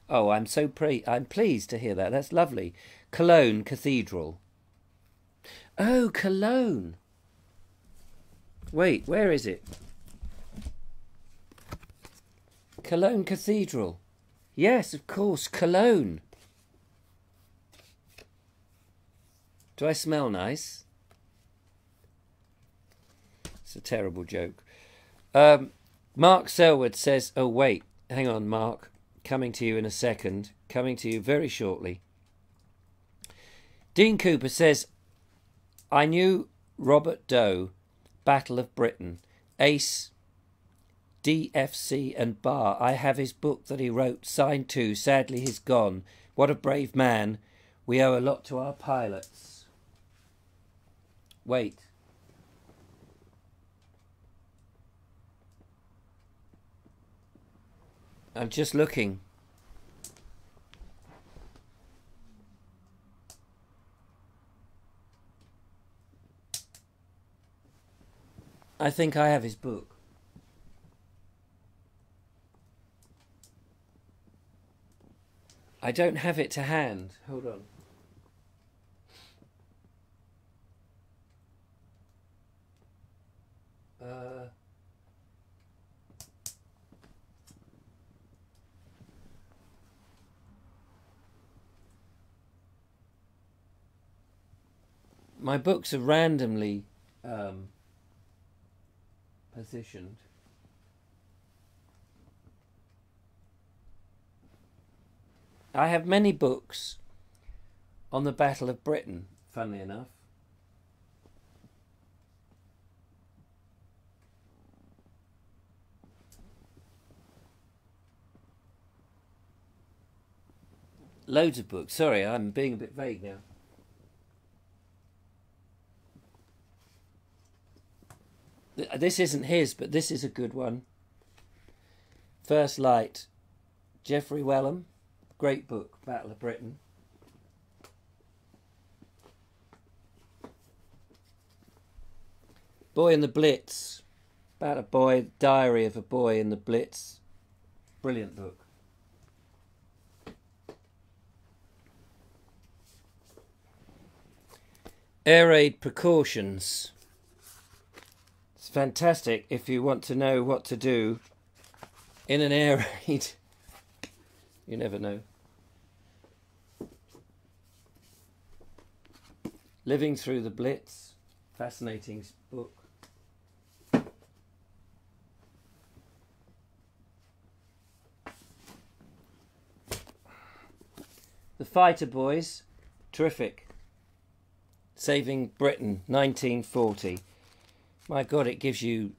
Oh, I'm pleased to hear that. That's lovely. Cologne Cathedral. Oh, Cologne. Wait, where is it? Cologne Cathedral. Yes, of course, Cologne. Do I smell nice? It's a terrible joke. Mark Selwood says, oh, wait, hang on, Mark. Coming to you in a second. Coming to you very shortly. Dean Cooper says, I knew Robert Doe, Battle of Britain, Ace, DFC and Bar. I have his book that he wrote, signed to. Sadly, he's gone. What a brave man. We owe a lot to our pilots. Wait. I'm just looking. I think I have his book. I don't have it to hand. Hold on. My books are randomly positioned. I have many books on the Battle of Britain, funnily enough. Loads of books. Sorry, I'm being a bit vague now. This isn't his, but this is a good one. First Light, Geoffrey Wellham. Great book, Battle of Britain. Boy in the Blitz. About a boy, diary of a boy in the Blitz. Brilliant book. Air Raid Precautions. It's fantastic if you want to know what to do in an air raid. You never know. Living Through the Blitz. Fascinating book. The Fighter Boys. Terrific. Saving Britain, 1940. My God, it gives you...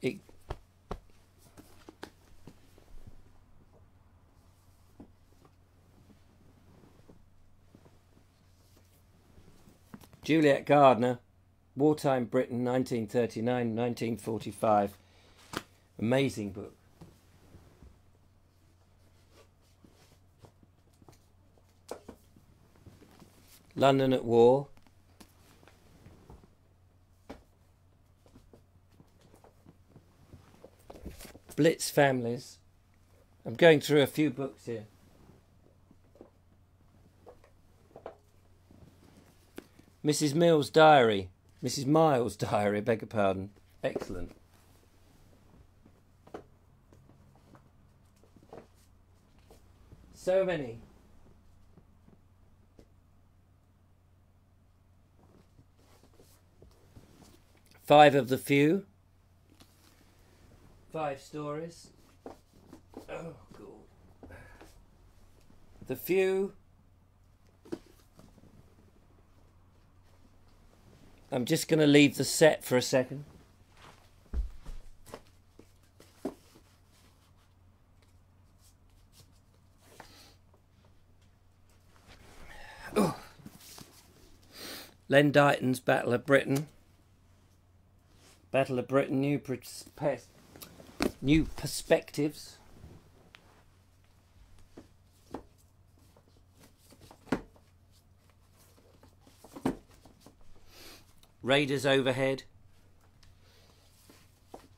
Juliet Gardner, Wartime Britain, 1939-1945. Amazing book. London at War. Splits Families. I'm going through a few books here. Mrs. Mills' Diary. Mrs. Miles' Diary, beg your pardon. Excellent. So many. Five of the Few. 5 stories. Oh, God. The Few. I'm just going to leave the set for a second. Oh. Len Dighton's Battle of Britain. Battle of Britain, new perspectives. Raiders Overhead.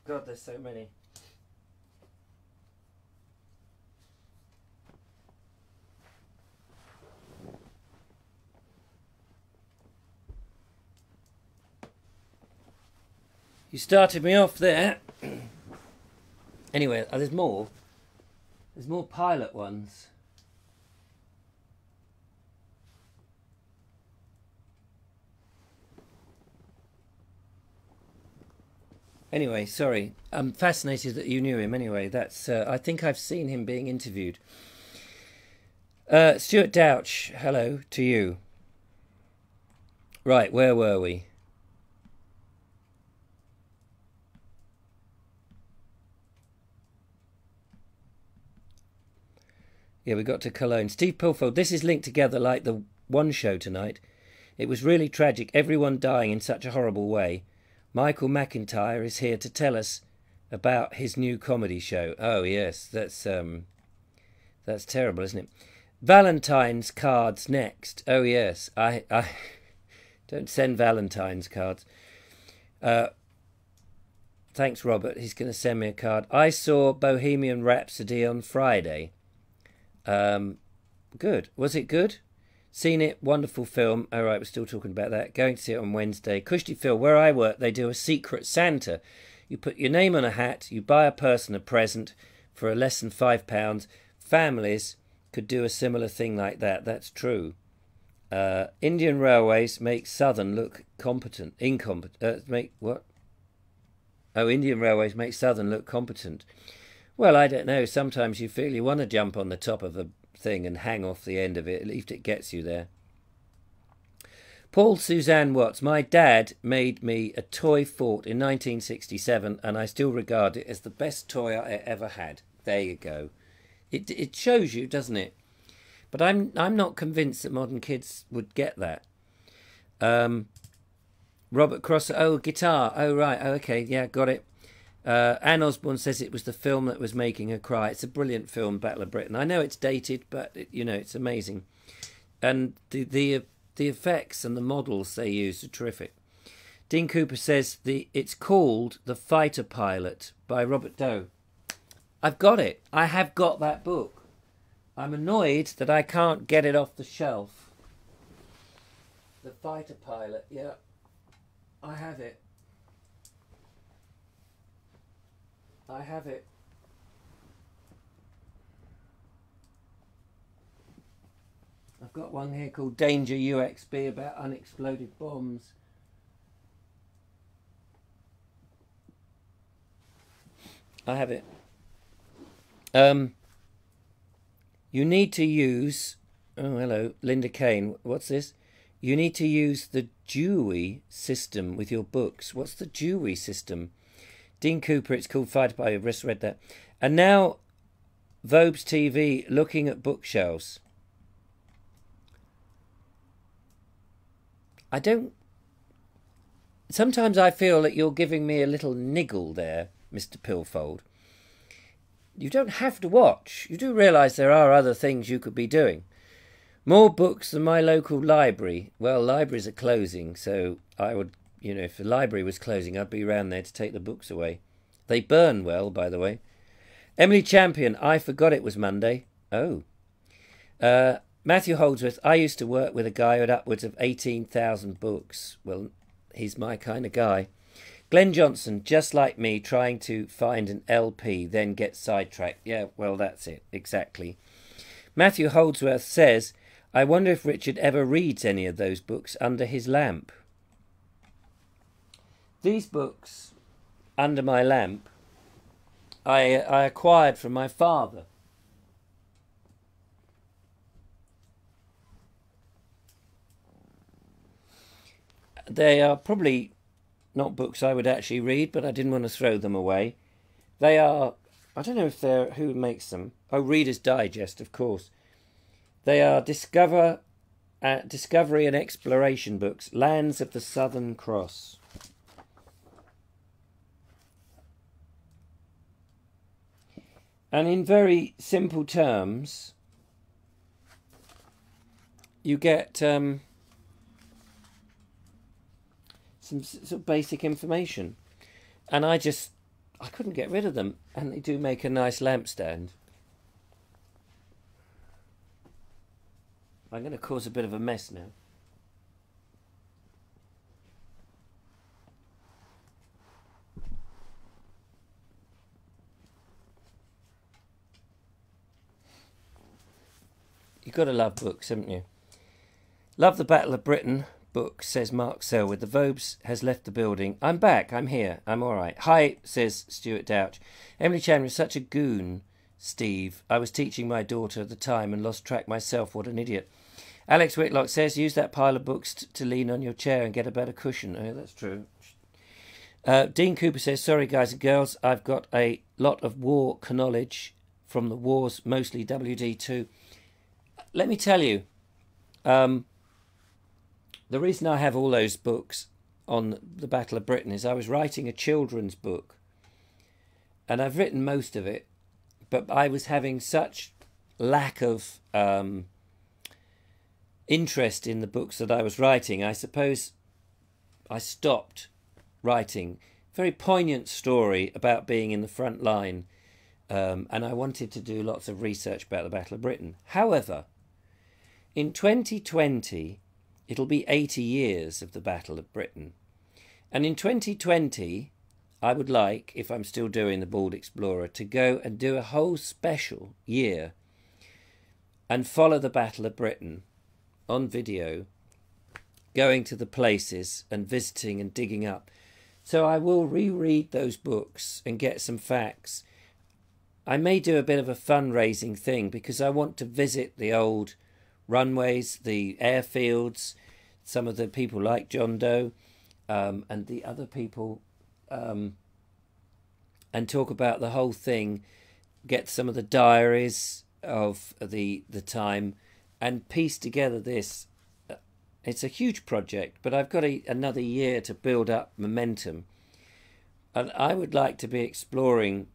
God, there's so many. You started me off there. Anyway, there's more. There's more pilot ones. Anyway, sorry. I'm fascinated that you knew him. Anyway, that's. I think I've seen him being interviewed. Stuart Douch, hello to you. Right, where were we? Yeah, we got to Cologne. Steve Pilfold, this is linked together like the One show tonight. It was really tragic, everyone dying in such a horrible way. Michael McIntyre is here to tell us about his new comedy show. Oh, yes, that's terrible, isn't it? Valentine's cards next. Oh, yes, I don't send Valentine's cards. Thanks, Robert. He's going to send me a card. I saw Bohemian Rhapsody on Friday. Good. Was it good? Seen it. Wonderful film. All right, we're still talking about that. Going to see it on Wednesday. Cushty Phil, where I work, they do a secret Santa. You put your name on a hat. You buy a person a present for a less than £5. Families could do a similar thing like that. That's true. Indian Railways make Southern look incompetent. Make what? Oh, Indian Railways make Southern look competent. Well, I don't know. Sometimes you feel you want to jump on the top of a thing and hang off the end of it. At least it gets you there. Paul Suzanne Watts. My dad made me a toy fort in 1967 and I still regard it as the best toy I ever had. There you go. It shows you, doesn't it? But I'm not convinced that modern kids would get that. Robert Cross. Oh, guitar. Oh, right. Oh, okay. Yeah, got it. Anne Osborne says it was the film that was making her cry. It's a brilliant film, Battle of Britain. I know it's dated, but it's amazing, and the effects and the models they use are terrific. Dean Cooper says it's called The Fighter Pilot by Robert Doe. I've got it. I have got that book. I'm annoyed that I can't get it off the shelf. The Fighter Pilot. Yeah, I have it. I have it. I've got one here called Danger UXB about unexploded bombs. I have it. You need to use... Oh, hello, Linda Kane. What's this? You need to use the Dewey system with your books. What's the Dewey system? Dean Cooper, it's called Fighter Pilot. I've just read that. And now, Vobes TV, looking at bookshelves. I don't... Sometimes I feel that you're giving me a little niggle there, Mr. Pilfold. You don't have to watch. You do realise there are other things you could be doing. More books than my local library. Well, libraries are closing, so I would... if the library was closing, I'd be around there to take the books away. They burn well, by the way. Emily Champion, I forgot it was Monday. Oh. Matthew Holdsworth, I used to work with a guy who had upwards of 18,000 books. Well, he's my kind of guy. Glenn Johnson, just like me, trying to find an LP, then get sidetracked. Yeah, well, that's it, exactly. Matthew Holdsworth says, I wonder if Richard ever reads any of those books under his lamp. These books, under my lamp, I acquired from my father. They are probably not books I would actually read, but I didn't want to throw them away. They are, I don't know if they're, who makes them? Oh, Reader's Digest, of course. They are discovery and exploration books, Lands of the Southern Cross. And in very simple terms, you get some sort of basic information. And I couldn't get rid of them. And they do make a nice lampstand. I'm going to cause a bit of a mess now. You've got to love books, haven't you? Love the Battle of Britain book, says Mark Selwood. The Vobes has left the building. I'm back. I'm here. I'm all right. Hi, says Stuart Douch. Emily Chandler is such a goon, Steve. I was teaching my daughter at the time and lost track myself. What an idiot. Alex Whitlock says, use that pile of books to lean on your chair and get a better cushion. Oh, that's true. Dean Cooper says, sorry, guys and girls, I've got a lot of war knowledge from the wars, mostly WD2. Let me tell you, the reason I have all those books on the Battle of Britain is I was writing a children's book, and I've written most of it, but I was having such lack of interest in the books that I was writing. I suppose I stopped writing. Very poignant story about being in the front line, and I wanted to do lots of research about the Battle of Britain. However, in 2020, it'll be 80 years of the Battle of Britain. And in 2020, I would like, if I'm still doing the Bald Explorer, to go and do a whole special year and follow the Battle of Britain on video, going to the places and visiting and digging up. So I will reread those books and get some facts. I may do a bit of a fundraising thing because I want to visit the old runways, the airfields, some of the people like John Doe and the other people, and talk about the whole thing, get some of the diaries of the time and piece together this. It's a huge project, but I've got another year to build up momentum. And I would like to be exploring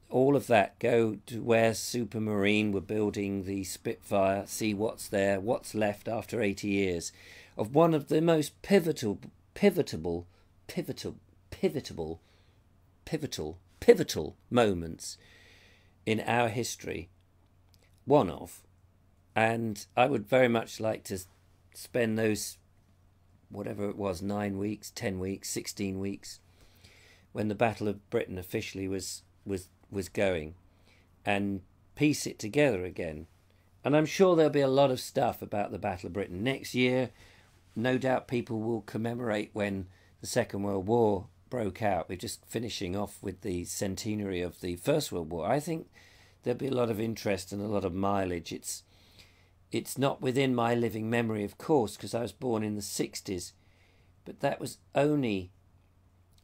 all of that, go to where Supermarine were building the Spitfire, see what's there, what's left after 80 years of one of the most pivotal moments in our history. One of. And I would very much like to spend those, whatever it was, 9 weeks, 10 weeks, 16 weeks, when the Battle of Britain officially was going, and piece it together again. And I'm sure there'll be a lot of stuff about the Battle of Britain next year. No doubt people will commemorate when the Second World War broke out. We're just finishing off with the centenary of the First World War. I think there'll be a lot of interest and a lot of mileage. It's not within my living memory, of course, because I was born in the 60s, but that was only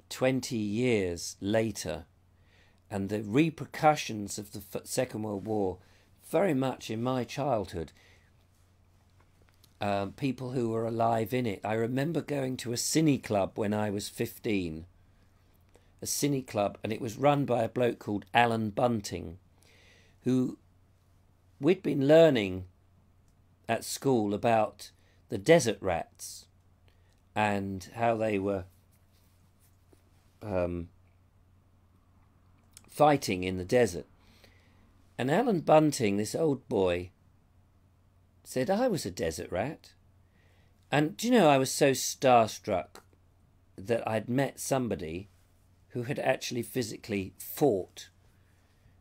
20 years later. And the repercussions of the Second World War, very much in my childhood, people who were alive in it. I remember going to a cine club when I was 15, a cine club, and it was run by a bloke called Alan Bunting, who we'd been learning at school about the desert rats and how they were fighting in the desert. And Alan Bunting, this old boy, said I was a desert rat. And do you know, I was so starstruck that I'd met somebody who had actually physically fought.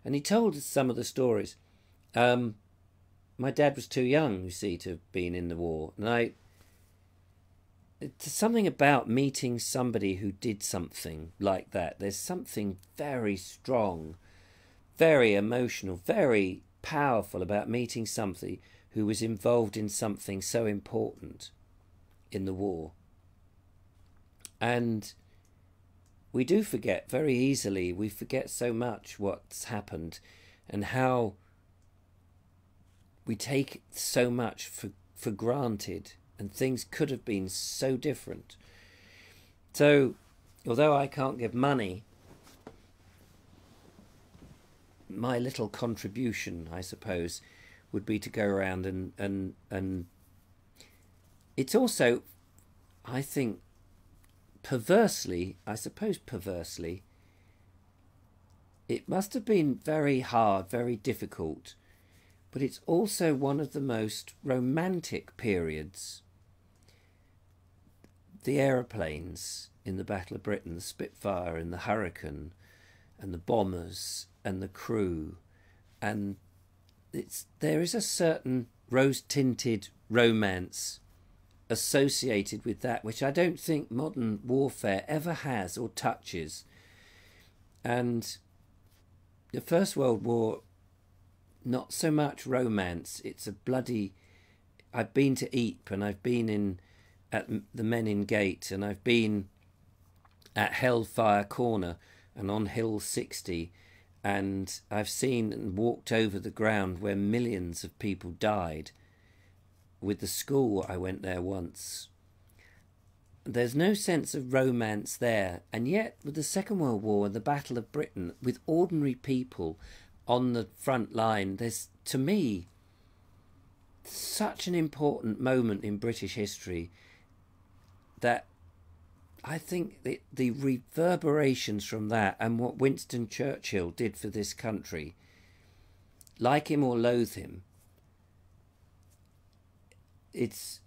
And he told us some of the stories. My dad was too young, you see, to have been in the war. And it's something about meeting somebody who did something like that. There's something very strong, very emotional, very powerful about meeting somebody who was involved in something so important in the war. And we do forget very easily. We forget so much what's happened and how we take so much for granted, and things could have been so different. So although I can't give money, my little contribution, I suppose, would be to go around and it's also, I think, perversely, it must have been very hard, very difficult, but it's also one of the most romantic periods. The aeroplanes in the Battle of Britain, the Spitfire and the Hurricane, and the bombers and the crew, and there is a certain rose-tinted romance associated with that, which I don't think modern warfare ever has or touches. And the First World War, not so much romance. It's a bloody... I've been to Ypres, and I've been at the Menin Gate, and I've been at Hellfire Corner and on Hill 60, and I've seen and walked over the ground where millions of people died. With the school, I went there once. There's no sense of romance there, and yet with the Second World War and the Battle of Britain, with ordinary people on the front line, there's, to me, such an important moment in British history that I think the reverberations from that and what Winston Churchill did for this country, like him or loathe him, it's,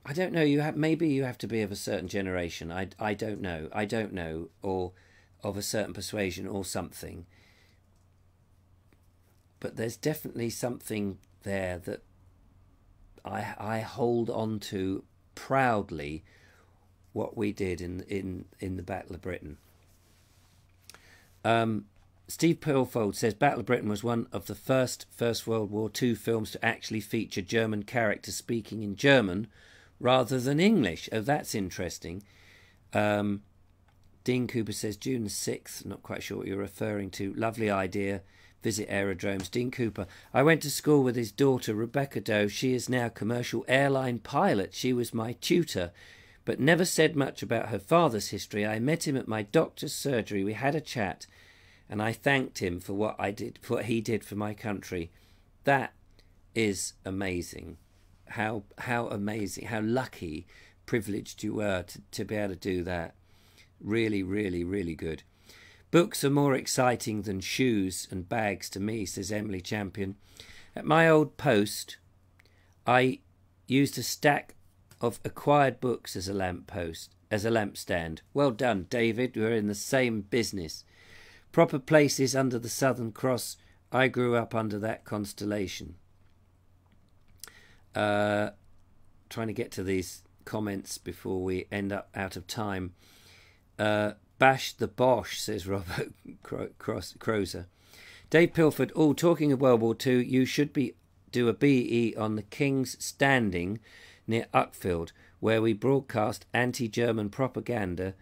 I don't know, maybe you have to be of a certain generation, I don't know, or of a certain persuasion or something, but there's definitely something there that I hold on to proudly, what we did in the Battle of Britain. Steve Pilfold says Battle of Britain was one of the First World War II films to actually feature German characters speaking in German rather than English. Oh, that's interesting. Dean Cooper says June the 6th. Not quite sure what you're referring to. Lovely idea. Visit aerodromes. Dean Cooper. I went to school with his daughter, Rebecca Doe. She is now commercial airline pilot. She was my tutor, but never said much about her father's history. I met him at my doctor's surgery. We had a chat, and I thanked him for what he did for my country. That is amazing. How amazing, how lucky, privileged you were to be able to do that. Really, really, really good. Books are more exciting than shoes and bags to me, says Emily Champion. At my old post, I used a stack of acquired books as a lampstand. Well done, David. We're in the same business. Proper places under the Southern Cross. I grew up under that constellation. Trying to get to these comments before we end up out of time. Bash the Bosch, says Robert Crozer. Dave Pilford. Oh, talking of World War II, you should do a BE on the King's Standing near Uckfield, where we broadcast anti-German propaganda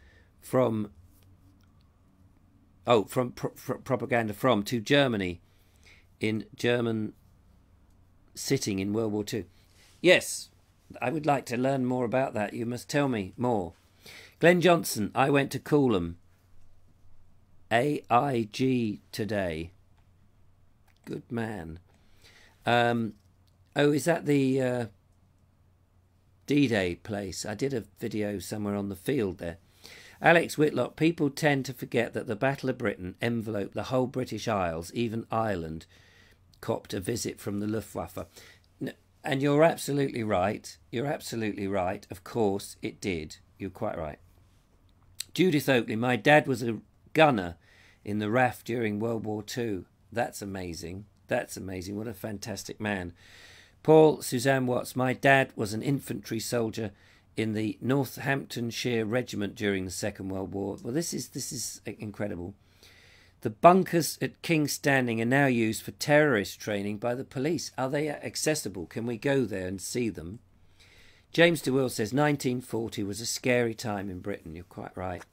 propaganda to Germany in German sitting in World War II. Yes, I would like to learn more about that. You must tell me more. Glenn Johnson, I went to Coolham. AIG today. Good man. Oh, is that the D-Day place? I did a video somewhere on the field there. Alex Whitlock, people tend to forget that the Battle of Britain enveloped the whole British Isles, even Ireland copped a visit from the Luftwaffe. And you're absolutely right. You're absolutely right. Of course it did. You're quite right. Judith Oakley, my dad was a gunner in the RAF during World War II. That's amazing. That's amazing. What a fantastic man. Paul, Suzanne Watts, my dad was an infantry soldier in the Northamptonshire Regiment during the Second World War. Well, this is incredible. The bunkers at King's Standing are now used for terrorist training by the police. Are they accessible? Can we go there and see them? James DeWill says 1940 was a scary time in Britain. You're quite right.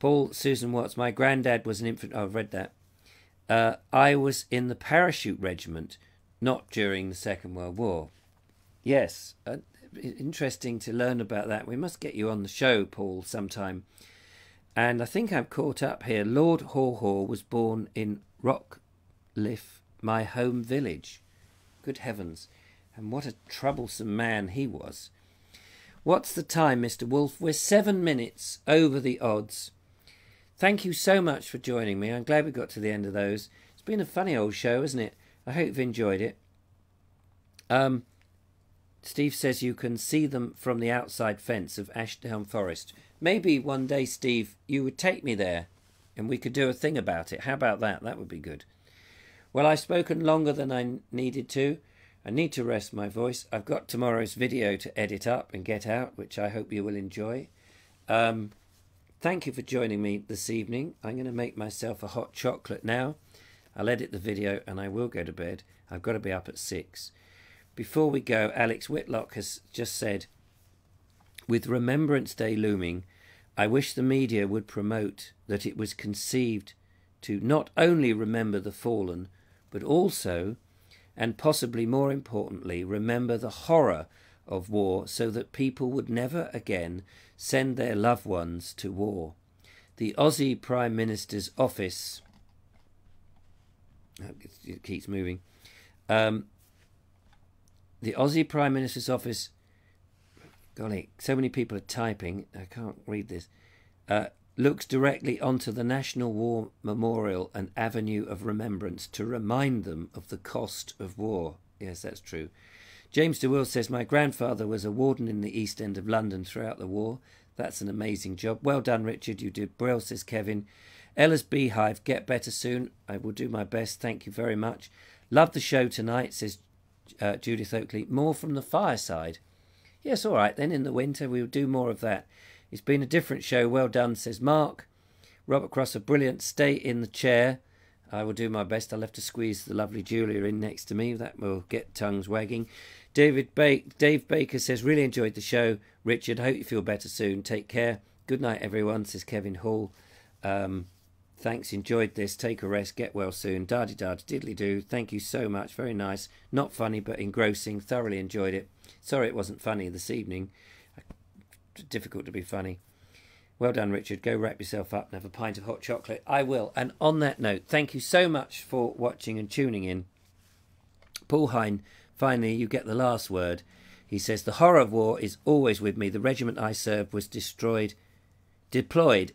Paul, Susan Watts, my granddad was an infant. Oh, I've read that. I was in the parachute regiment, not during the Second World War. Yes, interesting to learn about that. We must get you on the show, Paul, sometime. And I think I'm caught up here. Lord Haw was born in Rockcliffe, my home village. Good heavens. And what a troublesome man he was. What's the time, Mr. Wolf? We're 7 minutes over the odds. Thank you so much for joining me. I'm glad we got to the end of those. It's been a funny old show, isn't it? I hope you've enjoyed it. Steve says you can see them from the outside fence of Ashdown Forest. Maybe one day, Steve, you would take me there and we could do a thing about it. How about that? That would be good. Well, I've spoken longer than I needed to. I need to rest my voice. I've got tomorrow's video to edit up and get out, which I hope you will enjoy. Thank you for joining me this evening. I'm going to make myself a hot chocolate now. I'll edit the video and I will go to bed. I've got to be up at 6. Before we go, Alex Whitlock has just said, with Remembrance Day looming, I wish the media would promote that it was conceived to not only remember the fallen, but also, and possibly more importantly, remember the horror of war so that people would never again send their loved ones to war. The Aussie Prime Minister's office... It keeps moving. The Aussie Prime Minister's office, golly, so many people are typing, I can't read this, looks directly onto the National War Memorial and Avenue of Remembrance to remind them of the cost of war. Yes, that's true. James DeWill says, my grandfather was a warden in the East End of London throughout the war. That's an amazing job. Well done, Richard. You did well, says Kevin. Ella's Beehive, get better soon. I will do my best. Thank you very much. Love the show tonight, says Judith Oakley. More from the fireside. Yes, all right then. In the winter, we'll do more of that. It's been a different show. Well done, says Mark. Robert Crosser, brilliant. Stay in the chair. I will do my best. I'll have to squeeze the lovely Julia in next to me. That will get tongues wagging. Dave Baker says, really enjoyed the show. Richard, hope you feel better soon. Take care. Good night, everyone, says Kevin Hall. Thanks, enjoyed this. Take a rest. Get well soon. Da-di-da, diddly-do. Thank you so much. Very nice. Not funny, but engrossing. Thoroughly enjoyed it. Sorry it wasn't funny this evening. Difficult to be funny. Well done, Richard. Go wrap yourself up and have a pint of hot chocolate. I will. And on that note, thank you so much for watching and tuning in. Paul Hine, finally, you get the last word. He says, the horror of war is always with me. The regiment I served was deployed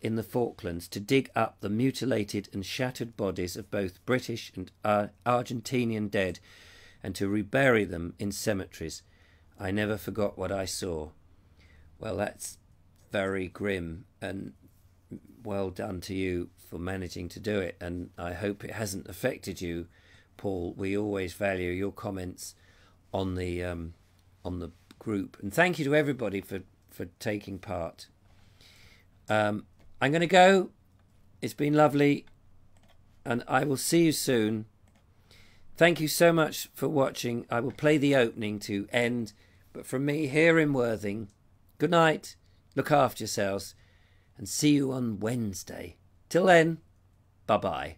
in the Falklands to dig up the mutilated and shattered bodies of both British and Argentinian dead and to rebury them in cemeteries. I never forgot what I saw. Well, that's very grim, and well done to you for managing to do it, and I hope it hasn't affected you, Paul. We always value your comments on the group, and thank you to everybody for taking part. I'm going to go. It's been lovely, and I will see you soon. Thank you so much for watching. I will play the opening to end, but from me here in Worthing, good night, look after yourselves, and see you on Wednesday. Till then, bye-bye.